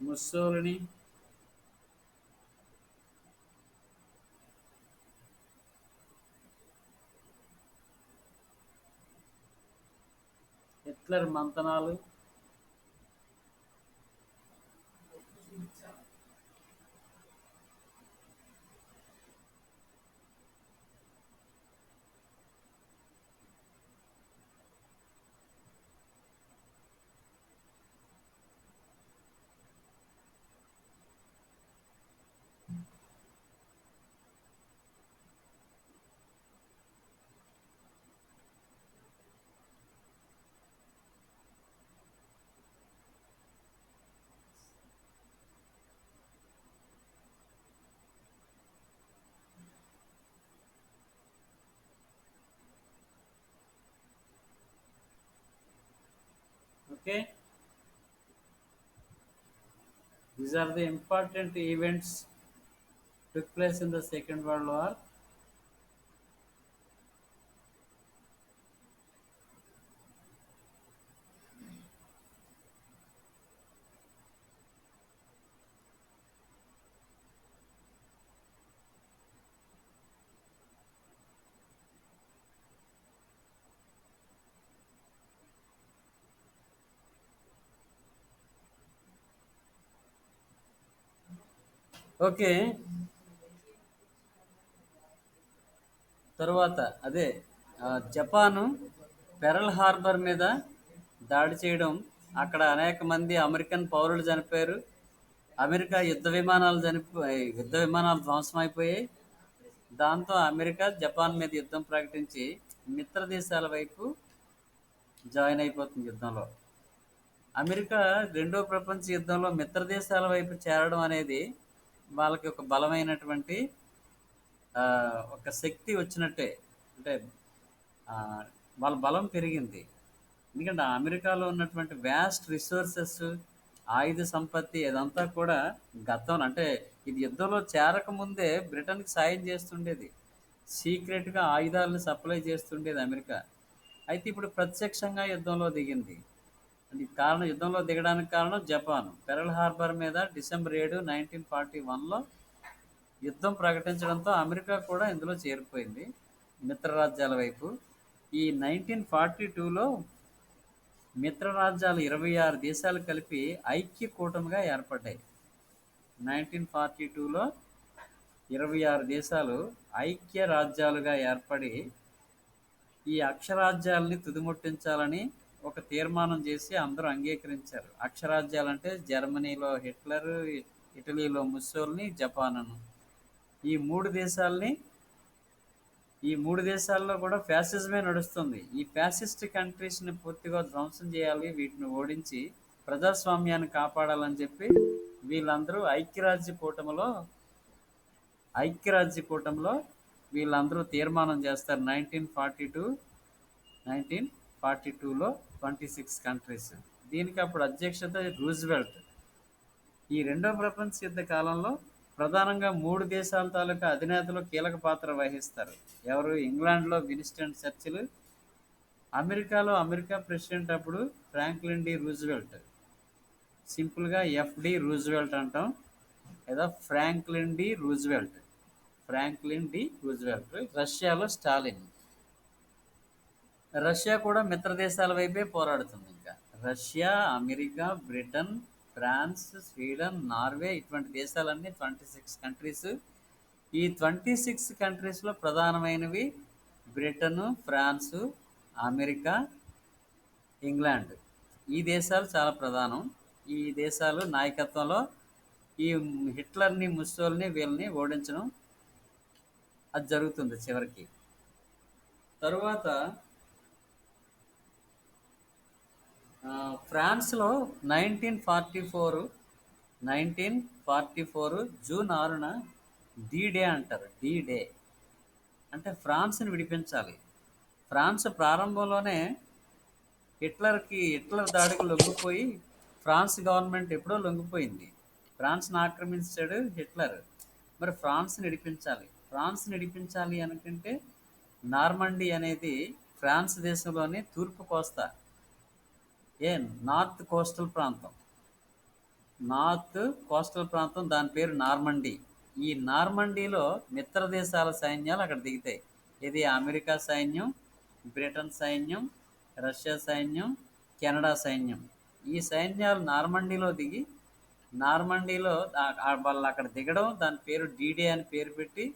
Speaker 1: Mussolini, Hitler మంతనాలు, okay. These are the important events took place in the Second World War. Okay. తరువాత అదే జపాను పెరల్ హార్బర్ మీద దాడి చేయడం, అక్కడ అనేక మంది అమెరికన్ పౌరులు చనిపోయారు. అమెరికా యుద్ధ విమానాలు ధ్వంసం అయిపోయాయి. దాంతో అమెరికా జపాన్ మీద యుద్ధం ప్రకటించి మిత్ర దేశాల వైపు జాయిన్ అయిపోతుంది యుద్ధంలో. అమెరికా రెండో ప్రపంచ యుద్ధంలో మిత్ర దేశాల వైపు చేరడం అనేది వాళ్ళకి ఒక బలమైనటువంటి ఆ, ఒక శక్తి వచ్చినట్టే. అంటే ఆ, వాళ్ళ బలం పెరిగింది. ఎందుకంటే అమెరికాలో ఉన్నటువంటి వ్యాస్ట్ రిసోర్సెస్, ఆయుధ సంపత్తి ఇదంతా కూడా గతం అంటే ఇది యుద్ధంలో చేరకముందే బ్రిటన్కి సాయం చేస్తుండేది. సీక్రెట్గా ఆయుధాలను సప్లై చేస్తుండేది అమెరికా. అయితే ఇప్పుడు ప్రత్యక్షంగా యుద్ధంలో దిగింది. దీనికి కారణం, యుద్ధంలో దిగడానికి కారణం జపాన్ పెరల్ హార్బర్ మీద December 7, 1941లో యుద్ధం ప్రకటించడంతో అమెరికా కూడా ఇందులో చేరిపోయింది మిత్రరాజ్యాల వైపు. ఈ 1942లో మిత్రరాజ్యాలు 26 దేశాలు కలిపి ఐక్య కూటమిగా ఏర్పడ్డాయి. 1942లో 26 దేశాలు ఐక్య రాజ్యాలుగా ఏర్పడి ఈ అక్షరాజ్యాలని తుదిముట్టించాలని ఒక తీర్మానం చేసి అందరూ అంగీకరించారు. అక్షరాజ్యాలంటే జర్మనీలో హిట్లర్, ఇటలీలో ముస్సోలిని, జపాన్. ఈ మూడు దేశాలని ఈ మూడు దేశాల్లో కూడా ఫ్యాసిజమే నడుస్తుంది. ఈ ఫ్యాసిస్ట్ కంట్రీస్ని పూర్తిగా ధ్వంసం చేయాలి, వీటిని ఓడించి ప్రజాస్వామ్యాన్ని కాపాడాలని చెప్పి వీళ్ళందరూ ఐక్యరాజ్య కూటమిలో వీళ్ళందరూ తీర్మానం చేస్తారు 1942, 1941. 1942లో 26 కంట్రీస్. దీనికి అప్పుడు అధ్యక్షత రూజ్వెల్ట్. ఈ రెండో ప్రపంచ యుద్ధ కాలంలో ప్రధానంగా 3 దేశాల తాలూకా అధినేతలు కీలక పాత్ర వహిస్తారు. ఎవరు? ఇంగ్లాండ్లో విన్స్టన్ చర్చిల్, అమెరికాలో అమెరికా ప్రెసిడెంట్ అప్పుడు ఫ్రాంక్లిన్ డి రూజ్వెల్ట్. సింపుల్గా ఎఫ్డి రూజ్వెల్ట్ అంటాం, లేదా Franklin D Roosevelt. Franklin D Roosevelt. రష్యాలో స్టాలిన్. రష్యా కూడా మిత్ర దేశాల వైపే పోరాడుతుంది. ఇంకా Russia, America, Britain, France, Sweden, Norway ఇటువంటి దేశాలన్నీ 26 కంట్రీస్. ఈ 26 కంట్రీస్లో ప్రధానమైనవి బ్రిటన్, ఫ్రాన్సు, అమెరికా, ఇంగ్లాండ్. ఈ దేశాలు చాలా ప్రధానం. ఈ దేశాలు నాయకత్వంలో ఈ హిట్లర్ని, ముస్సోల్ని వీళ్ళని ఓడించడం అది జరుగుతుంది చివరికి. తరువాత ఫ్రాన్స్లో 1944 జూన్ 6న డి డే అంటారు. డి డే అంటే ఫ్రాన్స్ని విడిపించాలి. ఫ్రాన్స్ ప్రారంభంలోనే హిట్లర్ దాడికి లొంగిపోయి, ఫ్రాన్స్ గవర్నమెంట్ ఎప్పుడో లొంగిపోయింది. ఫ్రాన్స్ని ఆక్రమించాడు హిట్లర్. మరి ఫ్రాన్స్ని విడిపించాలి. ఫ్రాన్స్ని విడిపించాలి అనుకుంటే నార్మండీ అనేది ఫ్రాన్స్ దేశంలోని తూర్పు కోస్తా, నార్త్ కోస్టల్ ప్రాంతం. దాని పేరు నార్మండీ. ఈ నార్మండీలో మిత్ర దేశాల సైన్యాలు అక్కడ దిగుతాయి. ఇది అమెరికా సైన్యం, బ్రిటన్ సైన్యం, రష్యా సైన్యం, కెనడా సైన్యం. ఈ సైన్యాలు నార్మండీలో దిగి, నార్మండీలో వాళ్ళు అక్కడ దిగడం, దాని పేరు డీడే అని పేరు పెట్టి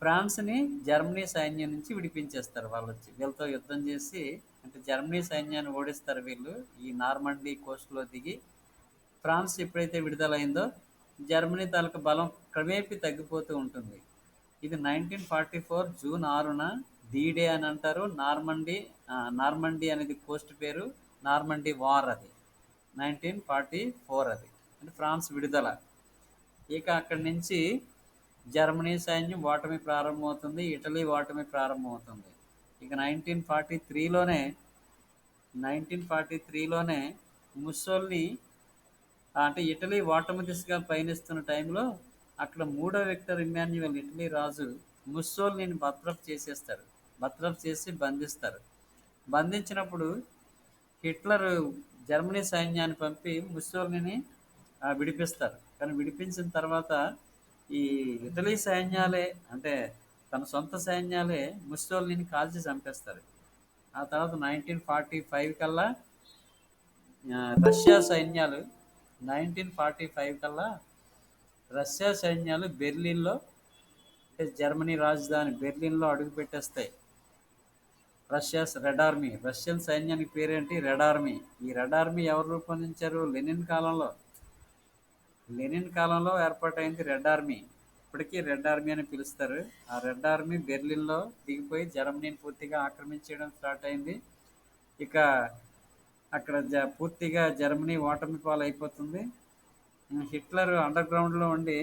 Speaker 1: ఫ్రాన్స్ని జర్మనీ సైన్యం నుంచి విడిపించేస్తారు. వాళ్ళు వచ్చి వీళ్ళతో యుద్ధం చేసి, అంటే జర్మనీ సైన్యాన్ని ఓడిస్తారు వీళ్ళు. ఈ నార్మండీ కోస్ట్లో దిగి ఫ్రాన్స్ ఎప్పుడైతే విడుదలైందో జర్మనీ తాలూకు బలం క్రమేపీ తగ్గిపోతూ ఉంటుంది. ఇది 1944 జూన్ 6న డే అని అంటారు. నార్మండీ అనేది కోస్ట్ పేరు. నార్మండీ వార్ అది 1944. అది అంటే ఫ్రాన్స్ విడుదల. ఇక అక్కడి నుంచి జర్మనీ సైన్యం ఓటమి ప్రారంభమవుతుంది, ఇటలీ ఓటమి ప్రారంభమవుతుంది. ఇక 1943లోనే ముస్సోల్ని, అంటే ఇటలీ ఓటమి దిశగా పయనిస్తున్న టైంలో అక్కడ 3వ విక్టర్ ఇమ్మాన్యుయల్ ఇటలీ రాజు ముస్సోల్నీని బర్తరఫ్ చేసి బంధిస్తారు. బంధించినప్పుడు హిట్లర్ జర్మనీ సైన్యాన్ని పంపి ముస్సోల్నీని విడిపిస్తారు. కానీ విడిపించిన తర్వాత ఈ ఇటలీ సైన్యాలే, అంటే తన సొంత సైన్యాలే ముస్సోల్నీని కాల్చి చంపేస్తారు. ఆ తర్వాత 1945 కల్లా రష్యా సైన్యాలు 1945 కల్లా రష్యా సైన్యాలు బెర్లిన్లో, జర్మనీ రాజధాని బెర్లిన్లో అడుగు పెట్టేస్తాయి. రష్యన్ సైన్యానికి పేరేంటి? Red army. ఈ రెడ్ ఆర్మీ ఎవరు రూపొందించారు? లెనిన్ కాలంలో ఏర్పాటైంది రెడ్ ఆర్మీ. ఇప్పటికీ రెడ్ ఆర్మీ అని పిలుస్తారు. ఆ రెడ్ ఆర్మీ బెర్లిన్లో దిగిపోయి జర్మనీని పూర్తిగా ఆక్రమించడం స్టార్ట్ అయింది. ఇక అక్కడ పూర్తిగా జర్మనీ ఓటమి పాలైపోతుంది. హిట్లర్ అండర్ గ్రౌండ్లో ఉండి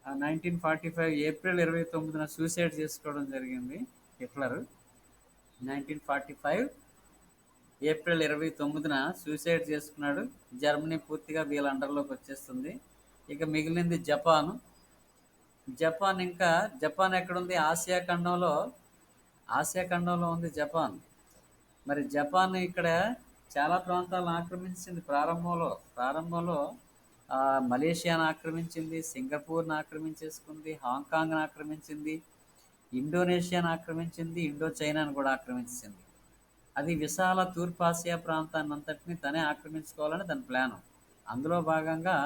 Speaker 1: 1945 ఏప్రిల్ 29న సూసైడ్ చేసుకోవడం జరిగింది. హిట్లర్ 1945 ఏప్రిల్ 29న సూసైడ్ చేసుకున్నాడు. జర్మనీ పూర్తిగా వీళ్ళ అండర్లోకి వచ్చేస్తుంది. ఇక మిగిలింది జపాన్. జపాన్ ఎక్కడుంది? ఆసియా ఖండంలో ఉంది జపాన్. మరి జపాన్ ఇక్కడ చాలా ప్రాంతాలను ఆక్రమించింది. ప్రారంభంలో మలేషియాను ఆక్రమించింది, సింగపూర్ను ఆక్రమించేసుకుంది, హాంకాంగ్ను ఆక్రమించింది, ఇండోనేషియాను ఆక్రమించింది, ఇండో చైనాను కూడా ఆక్రమించింది. అది విశాల తూర్పు ఆసియా ప్రాంతాన్ని అంతటిని తనే ఆక్రమించుకోవాలని తన ప్లాను. అందులో భాగంగా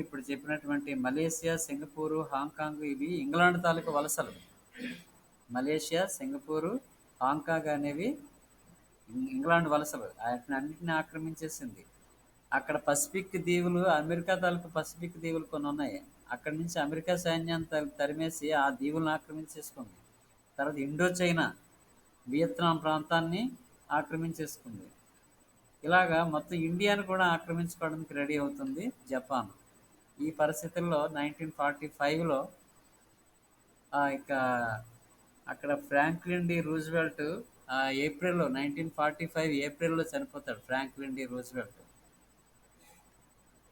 Speaker 1: ఇప్పుడు చెప్పినటువంటి మలేషియా, సింగపూరు, హాంకాంగ్ ఇవి ఇంగ్లాండ్ తాలూకు వలసలు. మలేషియా, సింగపూరు, హాంకాంగ్ అనేవి ఇంగ్లాండ్ వలసలు. అన్నింటినీ ఆక్రమించేసింది. అక్కడ పసిఫిక్ దీవులు, అమెరికా తాలూకు పసిఫిక్ దీవులు కొన్ని ఉన్నాయి. అక్కడి నుంచి అమెరికా సైన్యాన్ని తరిమేసి ఆ దీవులను ఆక్రమించేసుకుంది. తర్వాత ఇండో చైనా, వియత్నాం ప్రాంతాన్ని ఆక్రమించేసుకుంది. ఇలాగా మొత్తం ఇండియాను కూడా ఆక్రమించుకోవడానికి రెడీ అవుతుంది జపాన్. ఈ పరిస్థితుల్లో 1945లో ఇక అక్కడ ఫ్రాంక్లిన్ డి రూజ్వెల్ట్ ఏప్రిల్లో 1945 ఏప్రిల్లో చనిపోతాడు. Franklin D Roosevelt,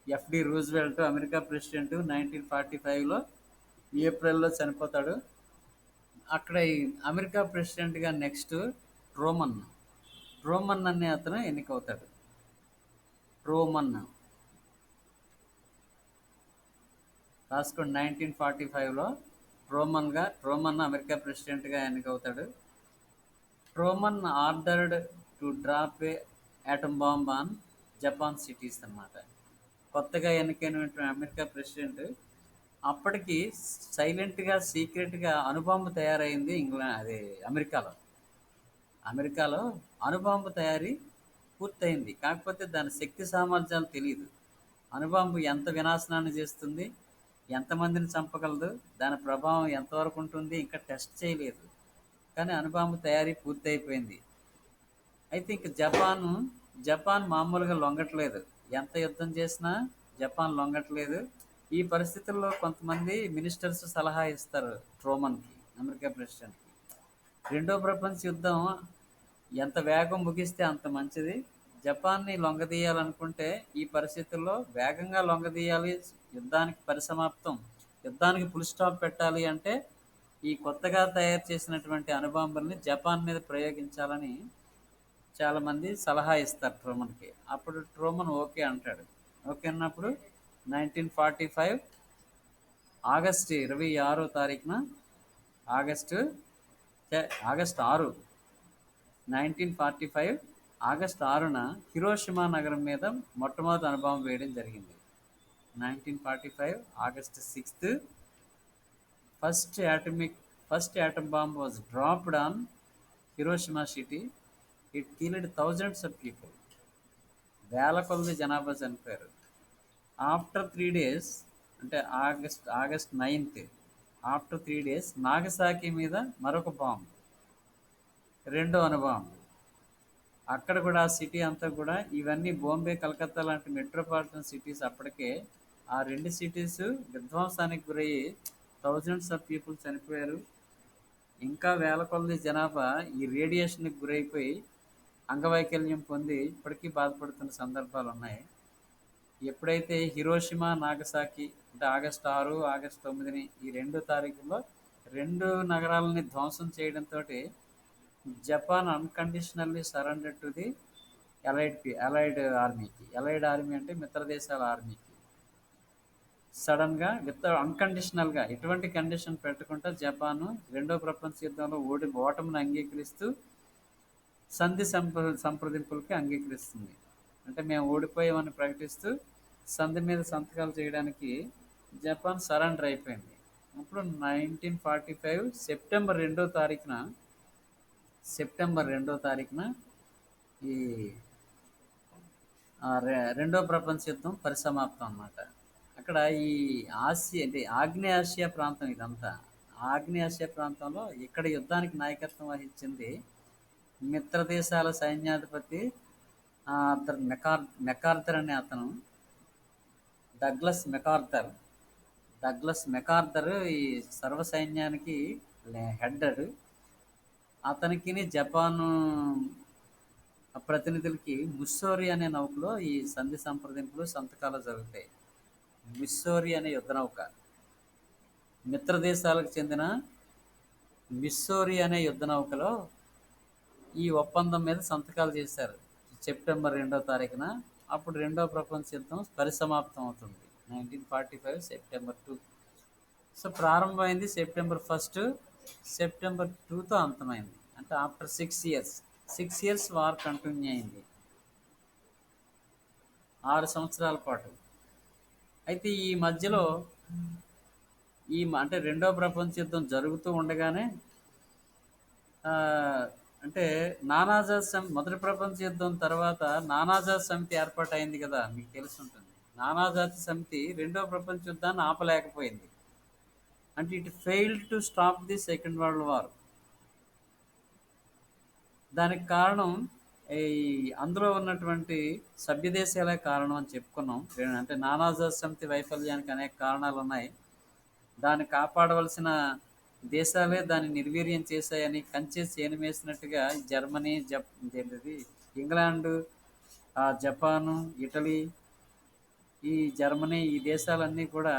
Speaker 1: FD Roosevelt America president 1945లో ఏప్రిల్లో చనిపోతాడు. అక్కడ ఈ అమెరికా ప్రెసిడెంట్గా నెక్స్ట్ ట్రూమన్ ట్రూమన్ అనే అతను ఎన్నికవుతాడు. ట్రూమన్ రాసుకోండి. 1945లో ట్రూమన్ అమెరికా ప్రెసిడెంట్గా ఎన్నికవుతాడు. Truman ordered to drop a atom bomb on Japan cities అన్నమాట. కొత్తగా ఎన్నికైనటువంటి అమెరికా ప్రెసిడెంట్ అప్పటికి సైలెంట్గా సీక్రెట్గా అణుబాంబు తయారైంది అదే అమెరికాలో అణుబాంబు తయారీ పూర్తయింది. కాకపోతే దాని శక్తి సామర్థ్యాలు తెలియదు. అణుబాంబు ఎంత వినాశనాన్ని చేస్తుంది, ఎంతమందిని చంపగలదు, దాని ప్రభావం ఎంతవరకు ఉంటుంది ఇంకా టెస్ట్ చేయలేదు. కానీ అణుబాంబు తయారీ పూర్తయిపోయింది. అయితే ఇంక జపాన్ మామూలుగా లొంగట్లేదు. ఎంత యుద్ధం చేసినా జపాన్ లొంగట్లేదు. ఈ పరిస్థితుల్లో కొంతమంది మినిస్టర్స్ సలహా ఇస్తారు ట్రూమన్కి, అమెరికా ప్రెసిడెంట్కి. రెండో ప్రపంచ యుద్ధం ఎంత వేగం ముగిస్తే అంత మంచిది. జపాన్ని లొంగదీయాలనుకుంటే ఈ పరిస్థితుల్లో వేగంగా లొంగదీయాలి. యుద్ధానికి ఫుల్ స్టాప్ పెట్టాలి అంటే ఈ కొత్తగా తయారు చేసినటువంటి అణుబాంబుల్ని జపాన్ మీద ప్రయోగించాలని చాలామంది సలహా ఇస్తారు ట్రూమన్కి. అప్పుడు ట్రూమన్ ఓకే అంటాడు. ఓకే అన్నప్పుడు 1945 ఆగస్టు 26వ తారీఖున ఆగస్టు 6 1945 ఆగస్టు 6న హిరోషిమా నగరం మీద మొట్టమొదటి అణుబాంబు వేయడం జరిగింది. 1945 August 6 first atom bomb was dropped on Hiroshima city. It killed thousands of people. వేల కొలది జనాభా చనిపోయారు. ఆఫ్టర్ 3 days, అంటే August 9th, after 3 days Nagasaki మీద మరొక బాంబు, రెండో అణుబాంబు. అక్కడ కూడా ఆ సిటీ అంతా కూడా, ఇవన్నీ బాంబే, కలకత్తా లాంటి మెట్రోపాలిటన్ సిటీస్. అప్పటికే ఆ రెండు సిటీస్ విధ్వంసానికి గురయ్యి థౌజండ్స్ ఆఫ్ పీపుల్ చనిపోయారు. ఇంకా వేల కొలది జనాభా ఈ రేడియేషన్కి గురైపోయి అంగవైకల్యం పొంది ఇప్పటికీ బాధపడుతున్న సందర్భాలు ఉన్నాయి. ఎప్పుడైతే హిరోషిమా, నాగసాకి, అంటే ఆగస్టు 6, ఆగస్టు 9 ఈ 2 తారీఖుల్లో 2 నగరాలని ధ్వంసం చేయడంతో Japan unconditionally surrender to the allied ఆర్మీకి. అలైడ్ ఆర్మీ అంటే మిత్ర దేశాల ఆర్మీకి సడన్గా అన్కండిషనల్గా ఎటువంటి కండిషన్ పెట్టకుండా జపాను రెండో ప్రపంచ యుద్ధంలో ఓటమిని అంగీకరిస్తూ సంధి సంప్రదింపులకి అంగీకరిస్తుంది. అంటే మేము ఓడిపోయామని ప్రకటిస్తూ సంధి మీద సంతకాలు చేయడానికి జపాన్ సరెండర్ అయిపోయింది. అప్పుడు 1945 సెప్టెంబర్ 2వ తారీఖున ఈ రెండో ప్రపంచ యుద్ధం పరిసమాప్తం అన్నమాట. అక్కడ ఈ అంటే ఆగ్నేయాసియా ప్రాంతం, ఇదంతా ఆగ్నేయాసియా ప్రాంతంలో ఇక్కడ యుద్ధానికి నాయకత్వం వహించింది మిత్ర దేశాల సైన్యాధిపతి అతను మెకార్థర్ అనే అతను. డగ్లస్ మెకార్థర్ ఈ సర్వ సైన్యానికి హెడ్. అతనికి జపాను ప్రతినిధులకి ముస్సోరి అనే నౌకలో ఈ సంధి సంప్రదింపులు, సంతకాలు జరుగుతాయి. మిస్సోరి అనే యుద్ధ నౌక, మిత్ర దేశాలకు చెందిన మిస్సోరి అనే యుద్ధ నౌకలో ఈ ఒప్పందం మీద సంతకాలు చేశారు సెప్టెంబర్ 2వ తారీఖున. అప్పుడు రెండవ ప్రపంచ యుద్ధం పరిసమాప్తం అవుతుంది 1945 సెప్టెంబర్ 2. సో ప్రారంభమైంది సెప్టెంబర్ 1, సెప్టెంబర్ 2తో అంతమైంది. అంటే ఆఫ్టర్ 6 years వార్ కంటిన్యూ అయింది, 6 సంవత్సరాల పాటు. అయితే ఈ మధ్యలో అంటే రెండవ ప్రపంచ యుద్ధం జరుగుతూ ఉండగానే అంటే మొదటి ప్రపంచ యుద్ధం తర్వాత నానాజాతి సమితి ఏర్పాటు అయింది కదా, మీకు తెలిసి ఉంటుంది. నానాజాతి సమితి రెండవ ప్రపంచ యుద్ధాన్ని ఆపలేకపోయింది. అంటే it failed to stop the second world war. దానికి కారణం అందులో ఉన్నటువంటి సభ్యదేశాలే కారణం అని చెప్పుకున్నాం. అంటే నానాజాతి సమితి వైఫల్యానికి అనేక కారణాలు ఉన్నాయి. దాన్ని కాపాడవలసిన దేశాలే దాన్ని నిర్వీర్యం చేశాయని కంచె చేనుమేసినట్టుగా జర్మనీ ఇదేంటిది, ఇంగ్లాండు, జపాను, ఇటలీ, ఈ జర్మనీ ఈ దేశాలన్నీ కూడా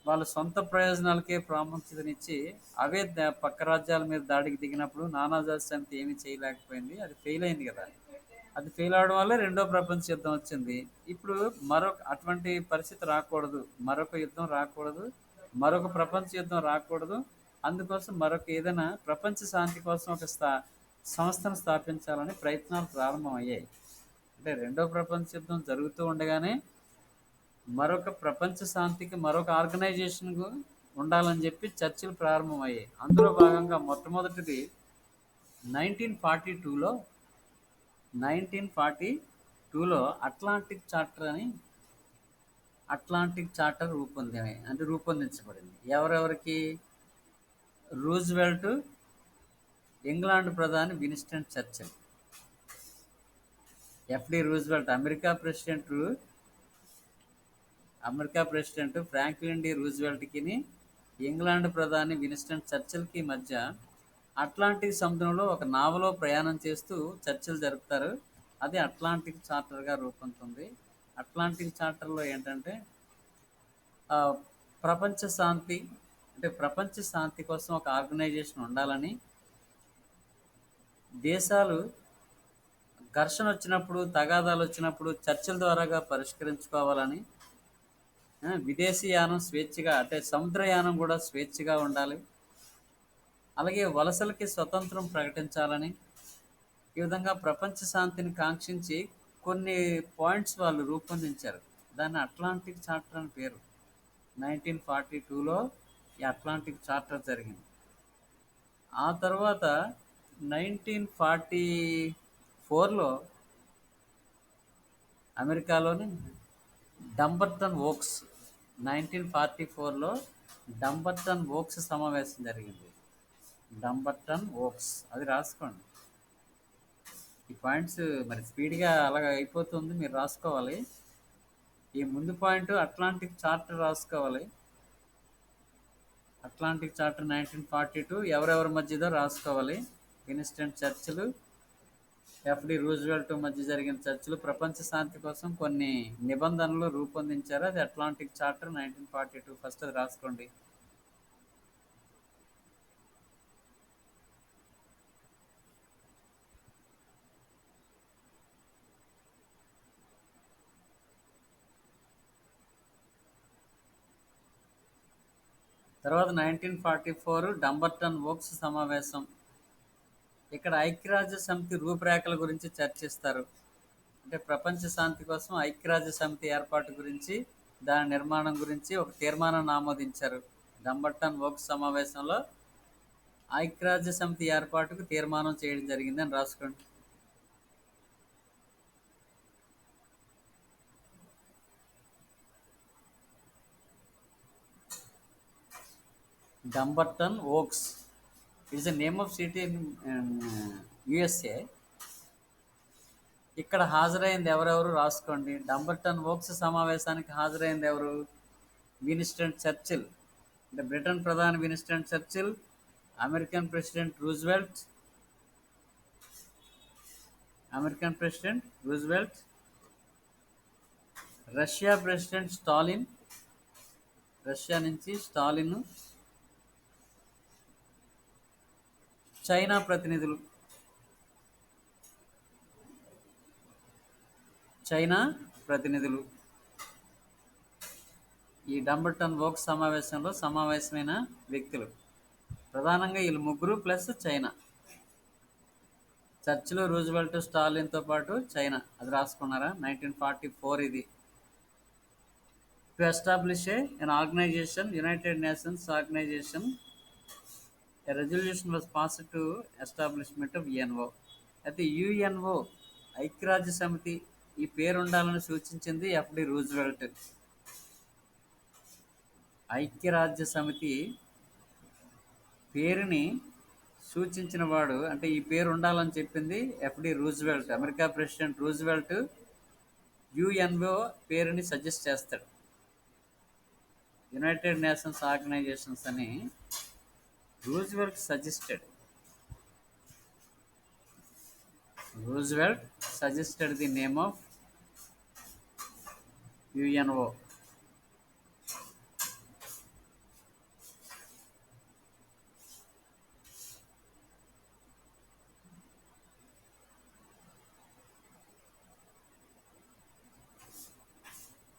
Speaker 1: వాళ్ళ సొంత ప్రయోజనాలకే ప్రాముఖ్యతనిచ్చి అవే పక్క రాజ్యాల మీద దాడికి దిగినప్పుడు నానాజాతి సమితి ఏమీ చేయలేకపోయింది. అది ఫెయిల్ అయింది కదా. అది ఫెయిల్ అవడం వల్ల రెండో ప్రపంచ యుద్ధం వచ్చింది. ఇప్పుడు మరొక అటువంటి పరిస్థితి రాకూడదు, మరొక యుద్ధం రాకూడదు, మరొక ప్రపంచ యుద్ధం రాకూడదు. అందుకోసం మరొక ఏదైనా ప్రపంచ శాంతి కోసం ఒక సంస్థను స్థాపించాలని ప్రయత్నాలు ప్రారంభమయ్యాయి. అంటే రెండో ప్రపంచ యుద్ధం జరుగుతూ ఉండగానే మరొక ప్రపంచ శాంతికి మరొక ఆర్గనైజేషన్ ఉండాలని చెప్పి చర్చలు ప్రారంభమయ్యాయి. అందులో భాగంగా మొట్టమొదటిది 1942లో 1942లో అట్లాంటిక్ చార్టర్ రూపొందించబడింది. ఎవరెవరికి? రూజ్వెల్ట్, ఇంగ్లాండ్ ప్రధాని Winston Churchill, FD Roosevelt America president Franklin D రూజ్వెల్ట్కి, ఇంగ్లాండ్ ప్రధాని విన్స్టన్ చర్చిల్కి మధ్య అట్లాంటిక్ సముద్రంలో ఒక నావలో ప్రయాణం చేస్తూ చర్చలు జరుపుతారు. అది అట్లాంటిక్ చార్టర్గా రూపొందుతుంది. అట్లాంటిక్ చార్టర్లో ఏంటంటే ఆ, ప్రపంచ శాంతి, అంటే ప్రపంచ శాంతి కోసం ఒక ఆర్గనైజేషన్ ఉండాలని, దేశాలు ఘర్షణ వచ్చినప్పుడు, తగాదాలు వచ్చినప్పుడు చర్చల ద్వారాగా పరిష్కరించుకోవాలని, విదేశీయానం స్వేచ్ఛగా, అంటే సముద్రయానం కూడా స్వేచ్ఛగా ఉండాలి, అలాగే వలసలకి స్వతంత్రం ప్రకటించాలని, ఈ విధంగా ప్రపంచ శాంతిని కాంక్షించి కొన్ని పాయింట్స్ వాళ్ళు రూపొందించారు. దాన్ని అట్లాంటిక్ చార్టర్ అని పేరు. 1942లో ఈ అట్లాంటిక్ చార్టర్ జరిగింది. ఆ తర్వాత 1944లో అమెరికాలోని డంబర్టన్ ఓక్స్ 1944లో డంబర్టన్ ఓక్స్ సమావేశం జరిగింది. డంబర్టన్ ఓక్స్, అది రాసుకోండి. ఈ పాయింట్స్ మరి స్పీడ్గా అలాగ అయిపోతుంది, మీరు రాసుకోవాలి. ఈ ముందు పాయింట్ అట్లాంటిక్ చార్టర్ రాసుకోవాలి. అట్లాంటిక్ చార్టర్ 1942 ఎవరెవరి మధ్యదో రాసుకోవాలి. విన్స్టన్ చర్చిల్, ఎఫ్డి రూజ్వెల్ట్ మధ్య జరిగిన చర్చలు ప్రపంచ శాంతి కోసం కొన్ని నిబంధనలు రూపొందించారు. అది అట్లాంటిక్ చార్టర్ 1942. ఫస్ట్ అది రాసుకోండి. తర్వాత 1944 డంబర్టన్ ఓక్స్ సమావేశం. ఇక్కడ ఐక్యరాజ్య సమితి రూపురేఖల గురించి చర్చిస్తారు. అంటే ప్రపంచ శాంతి కోసం ఐక్యరాజ్య సమితి ఏర్పాటు గురించి, దాని నిర్మాణం గురించి ఒక తీర్మానాన్ని ఆమోదించారు. డంబర్టన్ ఓక్స్ సమావేశంలో ఐక్యరాజ్య సమితి ఏర్పాటుకు తీర్మానం చేయడం జరిగిందని రాసుకోండి. Dumbarton Oaks is the name of city in USA. ఇక్కడ హాజరైంది ఎవరెవరు రాసుకోండి. డంబర్టన్ ఓక్స్ సమావేశానికి హాజరైంది ఎవరు? విన్స్టన్ చర్చిల్, అంటే బ్రిటన్ ప్రధాని Winston Churchill, American president Roosevelt, Russia president Stalin, Russia నుంచి స్టాలిన్, చైనా ప్రతినిధులు, ఈ డంబర్టన్ ఓక్స్ సమావేశంలో సమావేశమైన వ్యక్తులు ప్రధానంగా వీళ్ళు ముగ్గురు ప్లస్ చైనా. చర్చిలో రూజ్వెల్ట్, స్టాలిన్తో పాటు చైనా, అది రాసుకున్నారా? 1944 ఇది. To establish an organization, United Nations organization, a resolution was passed to establishment of UNO. అయితే యుఎన్ఓ, ఐక్యరాజ్య సమితి, ఈ పేరు ఉండాలని సూచించింది ఎఫ్డి రూజ్వెల్ట్. ఐక్యరాజ్య సమితి పేరుని సూచించిన వాడు, అంటే ఈ పేరు ఉండాలని చెప్పింది FD Roosevelt. America president Roosevelt UNO పేరుని సజెస్ట్ చేస్తాడు. యునైటెడ్ నేషన్స్ ఆర్గనైజేషన్స్ అని Roosevelt suggested Roosevelt suggested the name of UNO.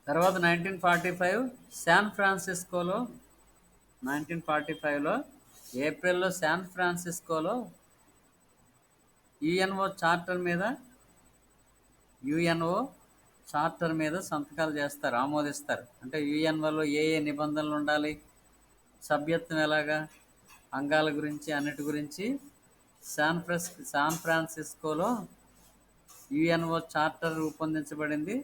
Speaker 1: తర్వాత 1945 శాన్ ఫ్రాన్సిస్కోలో ఏప్రిల్‌లో శాన్ ఫ్రాన్సిస్కోలో యుఎన్ఓ చార్టర్ మీద యుఎన్ఓ చార్టర్ మీద సంతకాలు చేస్తారు, ఆమోదిస్తారు. అంటే యుఎన్ఓలో ఏ ఏ నిబంధనలు ఉండాలి, సభ్యత్వం ఎలాగా, అంగాల గురించి అన్నిటి గురించి శాన్ ఫ్రాన్సిస్కోలో యుఎన్ఓ చార్టర్ రూపొందించబడింది.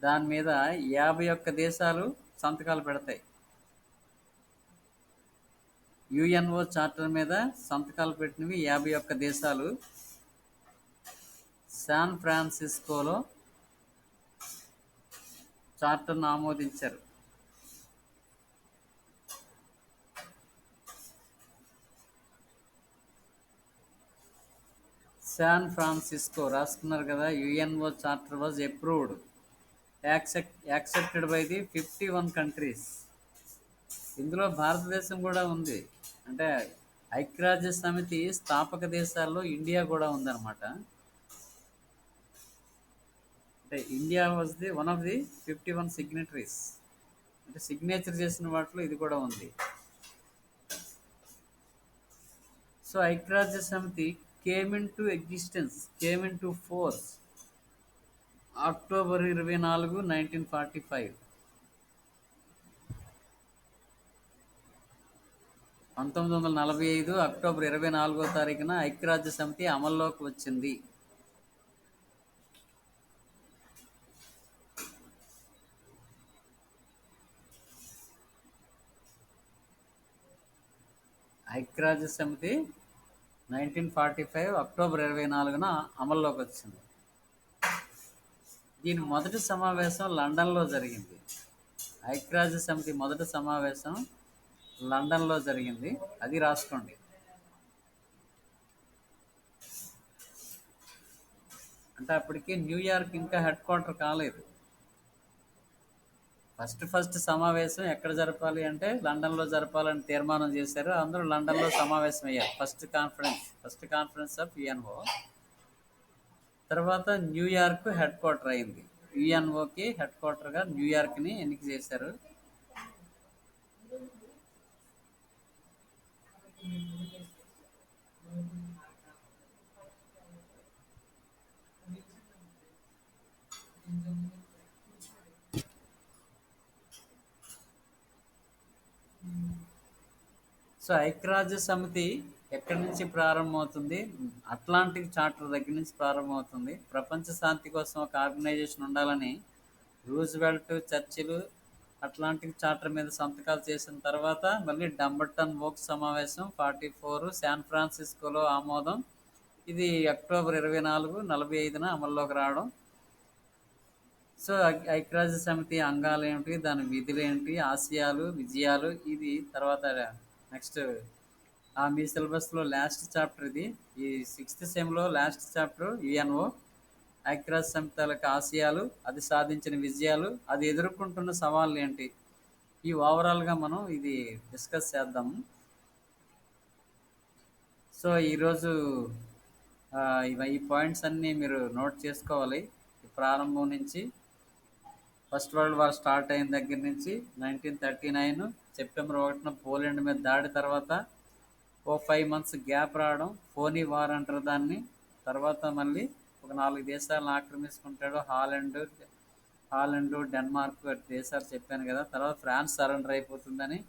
Speaker 1: దాని మీద 51 దేశాలు సంతకాలు పెడతాయి. యుఎన్ఓ చార్టర్ మీద సంతకాలు పెట్టినవి 51 దేశాలు శాన్ ఫ్రాన్సిస్కోలో చార్టర్ను ఆమోదించారు. శాన్ ఫ్రాన్సిస్కో రాసుకున్నారు కదా. UNO charter was approved accepted by the 51 countries. ఇందులో భారతదేశం కూడా ఉంది. అంటే ఐక్యరాజ్య సమితి స్థాపక దేశాల్లో ఇండియా కూడా ఉందన్నమాట. అంటే India was the one of the 51 signatories. అంటే సిగ్నేచర్ చేసిన వాటిలో ఇది కూడా ఉంది. సో ఐక్యరాజ్య సమితి came into force October 24, 1945. 1945 October 24వ తారీఖున ఐక్యరాజ్య సమితి అమల్లోకి వచ్చింది. ఐక్యరాజ్య సమితి 1945 అక్టోబర్ 24న అమల్లోకి వచ్చింది. దీని మొదటి సమావేశం లండన్లో జరిగింది. ఐక్యరాజ్య సమితి మొదటి సమావేశం లండన్లో జరిగింది. అది రాసుకోండి. అంటే అప్పటికి న్యూయార్క్ ఇంకా హెడ్ క్వార్టర్ కాలేదు. ఫస్ట్ సమావేశం ఎక్కడ జరపాలి అంటే లండన్లో జరపాలని తీర్మానం చేశారు. అందరూ లండన్లో సమావేశం అయ్యారు. First conference of UNO. తర్వాత న్యూయార్క్ హెడ్ క్వార్టర్ అయింది. యుఎన్ఓకి హెడ్ క్వార్టర్గా న్యూయార్క్ని ఎన్నిక చేశారు. సో ఐక్యరాజ్య సమితి ఎక్కడి నుంచి ప్రారంభమవుతుంది? అట్లాంటిక్ చార్టర్ దగ్గర నుంచి ప్రారంభమవుతుంది. ప్రపంచ శాంతి కోసం ఒక ఆర్గనైజేషన్ ఉండాలని రూజ్వెల్ట్, చర్చిల్ అట్లాంటిక్ చార్టర్ మీద సంతకాలు చేసిన తర్వాత మళ్ళీ డంబర్టన్ ఓక్స్ సమావేశం 44 శాన్ ఫ్రాన్సిస్కోలో ఆమోదం. ఇది అక్టోబర్ 24, 45న అమల్లోకి రావడం. సో ఐక్యరాజ్య సమితి అంగాలు ఏమిటి, దాని విధులు ఏంటి, ఆశయాలు, విజయాలు, ఇది తర్వాత నెక్స్ట్ మీ సిలబస్లో లాస్ట్ చాప్టర్ ఇది. ఈ 6th సెమ్లో లాస్ట్ చాప్టర్ యుఎన్ఓ ఐక్యరాజ్య సమితి తాలూకా ఆశయాలు, అది సాధించిన విజయాలు, అది ఎదుర్కొంటున్న సవాళ్ళు ఏంటి, ఈ ఓవరాల్గా మనం ఇది డిస్కస్ చేద్దాము. సో ఈరోజు ఈ పాయింట్స్ అన్నీ మీరు నోట్ చేసుకోవాలి. ప్రారంభం నుంచి ఫస్ట్ వరల్డ్ వార్ స్టార్ట్ అయిన దగ్గర నుంచి 1939 సెప్టెంబర్ 1న పోలాండ్ మీద దాడి తర్వాత 5 months గ్యాప్ రావడం, ఫోనీ వార్ అంటారు దాన్ని. తర్వాత మళ్ళీ ఒక 4 దేశాలను ఆక్రమించుకుంటాడు. హాలండ్, డెన్మార్క్ దేశాలు చెప్పాను కదా. తర్వాత ఫ్రాన్స్ సరెండర్ అయిపోతుందని.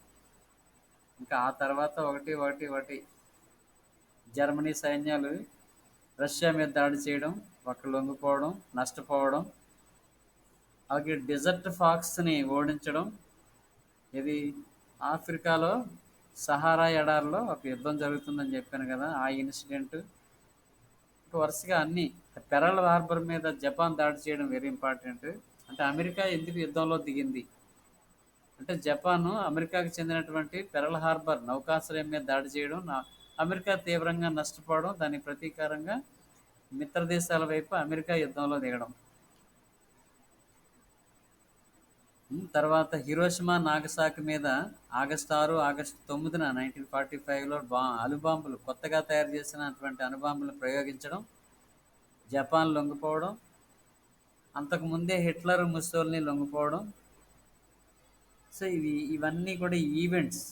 Speaker 1: ఇంకా ఆ తర్వాత ఒకటి జర్మనీ సైన్యాలు రష్యా మీద దాడి చేయడం, ఒకరు లొంగిపోవడం, నష్టపోవడం. అలాగే డెజర్ట్ ఫాక్స్ని ఓడించడం. ఇది ఆఫ్రికాలో సహారా ఎడారిలో ఒక యుద్ధం జరుగుతుందని చెప్పాను కదా, ఆ ఇన్సిడెంట్. వరుసగా అన్ని పెరల్ హార్బర్ మీద జపాన్ దాడి చేయడం వెరీ ఇంపార్టెంట్. అంటే అమెరికా ఎందుకు యుద్ధంలో దిగింది అంటే జపాన్ అమెరికాకు చెందినటువంటి పెరల్ హార్బర్ నౌకాశ్రయం మీద దాడి చేయడం, అమెరికా తీవ్రంగా నష్టపోవడం, దానికి ప్రతీకారంగా మిత్ర దేశాల వైపు అమెరికా యుద్ధంలో దిగడం. తర్వాత హిరోషిమా నాగసాకి మీద ఆగస్టు 6 ఆగస్టు 9 1945లో అణుబాంబులు కొత్తగా తయారు చేసినటువంటి అణుబాంబులు ప్రయోగించడం, జపాన్ లొంగిపోవడం, అంతకుముందే హిట్లర్ ముస్సోల్ని లొంగిపోవడం. సో ఇవన్నీ కూడా ఈవెంట్స్,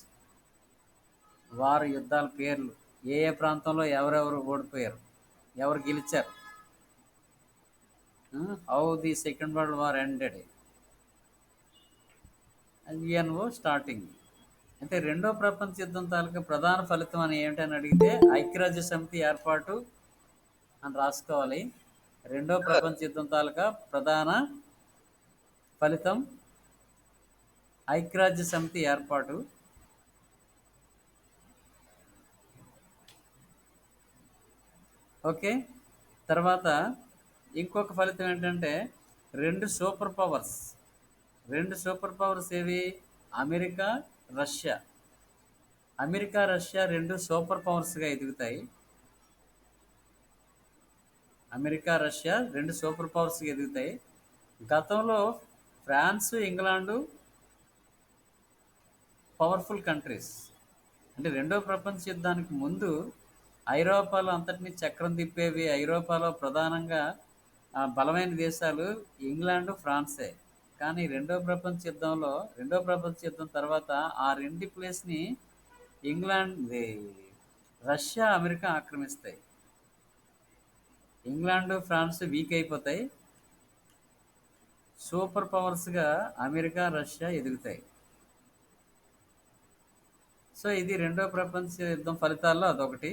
Speaker 1: వారు యుద్ధాల పేర్లు, ఏ ఏ ప్రాంతంలో ఎవరెవరు ఓడిపోయారు, ఎవరు గెలిచారు, how the second world war ended, UNO starting. అంటే రెండో ప్రపంచ యుద్ధం తాలూకా ప్రధాన ఫలితం అని ఏమిటని అడిగితే ఐక్యరాజ్య సమితి ఏర్పాటు అని రాసుకోవాలి. రెండో ప్రపంచ యుద్ధం తాలూకా ప్రధాన ఫలితం ఐక్యరాజ్య సమితి ఏర్పాటు. ఓకే. తర్వాత ఇంకొక ఫలితం ఏంటంటే రెండు సూపర్ పవర్స్ ఏవి? America, Russia. అమెరికా, రష్యా రెండు సూపర్ పవర్స్గా ఎదుగుతాయి. అమెరికా, రష్యా రెండు సూపర్ పవర్స్గా ఎదుగుతాయి. గతంలో ఫ్రాన్స్, ఇంగ్లాండు పవర్ఫుల్ కంట్రీస్. అంటే రెండో ప్రపంచ యుద్ధానికి ముందు ఐరోపాలో అంతటినీ చక్రం తిప్పేవి, ఐరోపాలో ప్రధానంగా బలమైన దేశాలు ఇంగ్లాండు, ఫ్రాన్సే. కానీ రెండో ప్రపంచ యుద్ధం తర్వాత ఆ రెండు ప్లేస్ని రష్యా, అమెరికా ఆక్రమిస్తాయి. ఇంగ్లాండు, ఫ్రాన్స్ వీక్ అయిపోతాయి. సూపర్ పవర్స్గా అమెరికా, రష్యా ఎదుగుతాయి. సో ఇది రెండో ప్రపంచ యుద్ధం ఫలితాల్లో అదొకటి.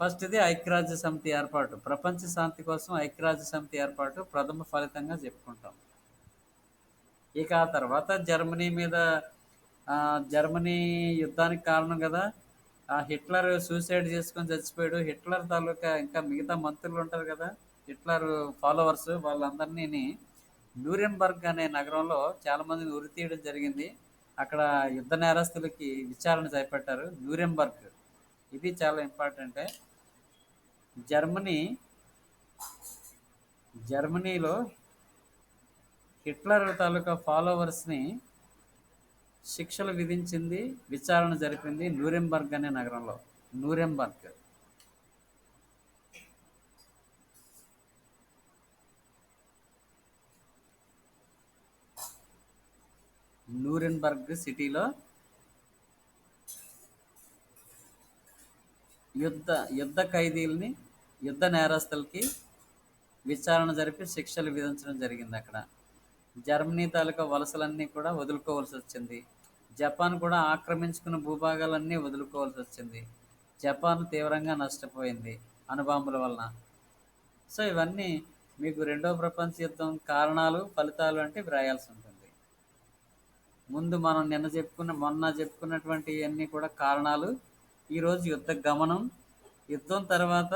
Speaker 1: ఫస్ట్ది ఐక్యరాజ్య సమితి ఏర్పాటు, ప్రపంచ శాంతి కోసం ఐక్యరాజ్య సమితి ఏర్పాటు ప్రథమ ఫలితంగా చెప్పుకుంటాం. ఇక ఆ తర్వాత జర్మనీ యుద్ధానికి కారణం కదా, హిట్లర్ సూసైడ్ చేసుకొని చచ్చిపోయాడు. హిట్లర్ తాలూకా ఇంకా మిగతా మంత్రులు ఉంటారు కదా, హిట్లర్ ఫాలోవర్స్, వాళ్ళందరినీ న్యూరెంబర్గ్ అనే నగరంలో చాలామందిని ఉరి తీయడం జరిగింది. అక్కడ యుద్ధ నేరస్తులకి విచారణ చేపట్టారు. న్యూరెంబర్గ్ ఇది చాలా ఇంపార్టెంటే. జర్మనీలో హిట్లర్ తాలూకా ఫాలోవర్స్ని శిక్షలు విధించింది, విచారణ జరిపింది న్యూరెంబర్గ్ అనే నగరంలో. న్యూరెంబర్గ్ సిటీలో యుద్ధ ఖైదీలని, యుద్ధ నేరస్తులకి విచారణ జరిపి శిక్షలు విధించడం జరిగింది. అక్కడ జర్మనీ తాలూకా వలసలన్నీ కూడా వదులుకోవాల్సి వచ్చింది. జపాన్ కూడా ఆక్రమించుకున్న భూభాగాలన్నీ వదులుకోవాల్సి వచ్చింది. జపాన్ తీవ్రంగా నష్టపోయింది అణుబాంబుల వలన. సో ఇవన్నీ మీకు రెండో ప్రపంచ యుద్ధం కారణాలు, ఫలితాలు అంటే వ్రాయాల్సి ఉంటుంది. ముందు మనం మొన్న చెప్పుకున్నటువంటి అన్నీ కూడా కారణాలు. ఈరోజు యుద్ధ గమనం, యుద్ధం తర్వాత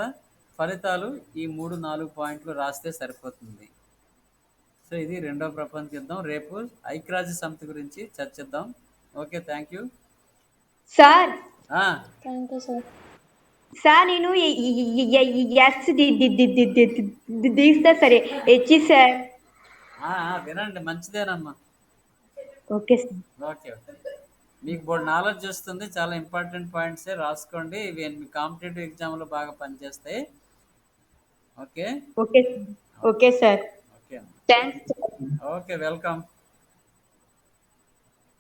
Speaker 1: ఫలితాలు, ఈ 3-4 పాయింట్లు రాస్తే సరిపోతుంది. సో ఇది రెండో ప్రపంచ యుద్ధం. రేపు ఐక్యరాజ్య సమితి గురించి చర్చిద్దాం. Okay, thank you
Speaker 3: sir.
Speaker 2: Thank you sir.
Speaker 3: Sir నేను ఎస్ తీస్తా సరే హెచ్ సార్.
Speaker 1: వినండి, మంచిదేనమ్మా.
Speaker 3: Okay sir.
Speaker 1: ఓకే, మీకు బోర్డు నాలెడ్జ్ వస్తుంది. చాలా ఇంపార్టెంట్ పాయింట్సే రాసుకోండి. ఇవి మీ కాంపిటేటివ్ ఎగ్జామ్లో బాగా పనిచేస్తాయి. Okay
Speaker 3: okay sir.
Speaker 1: Okay,
Speaker 3: thanks.
Speaker 1: Okay, welcome.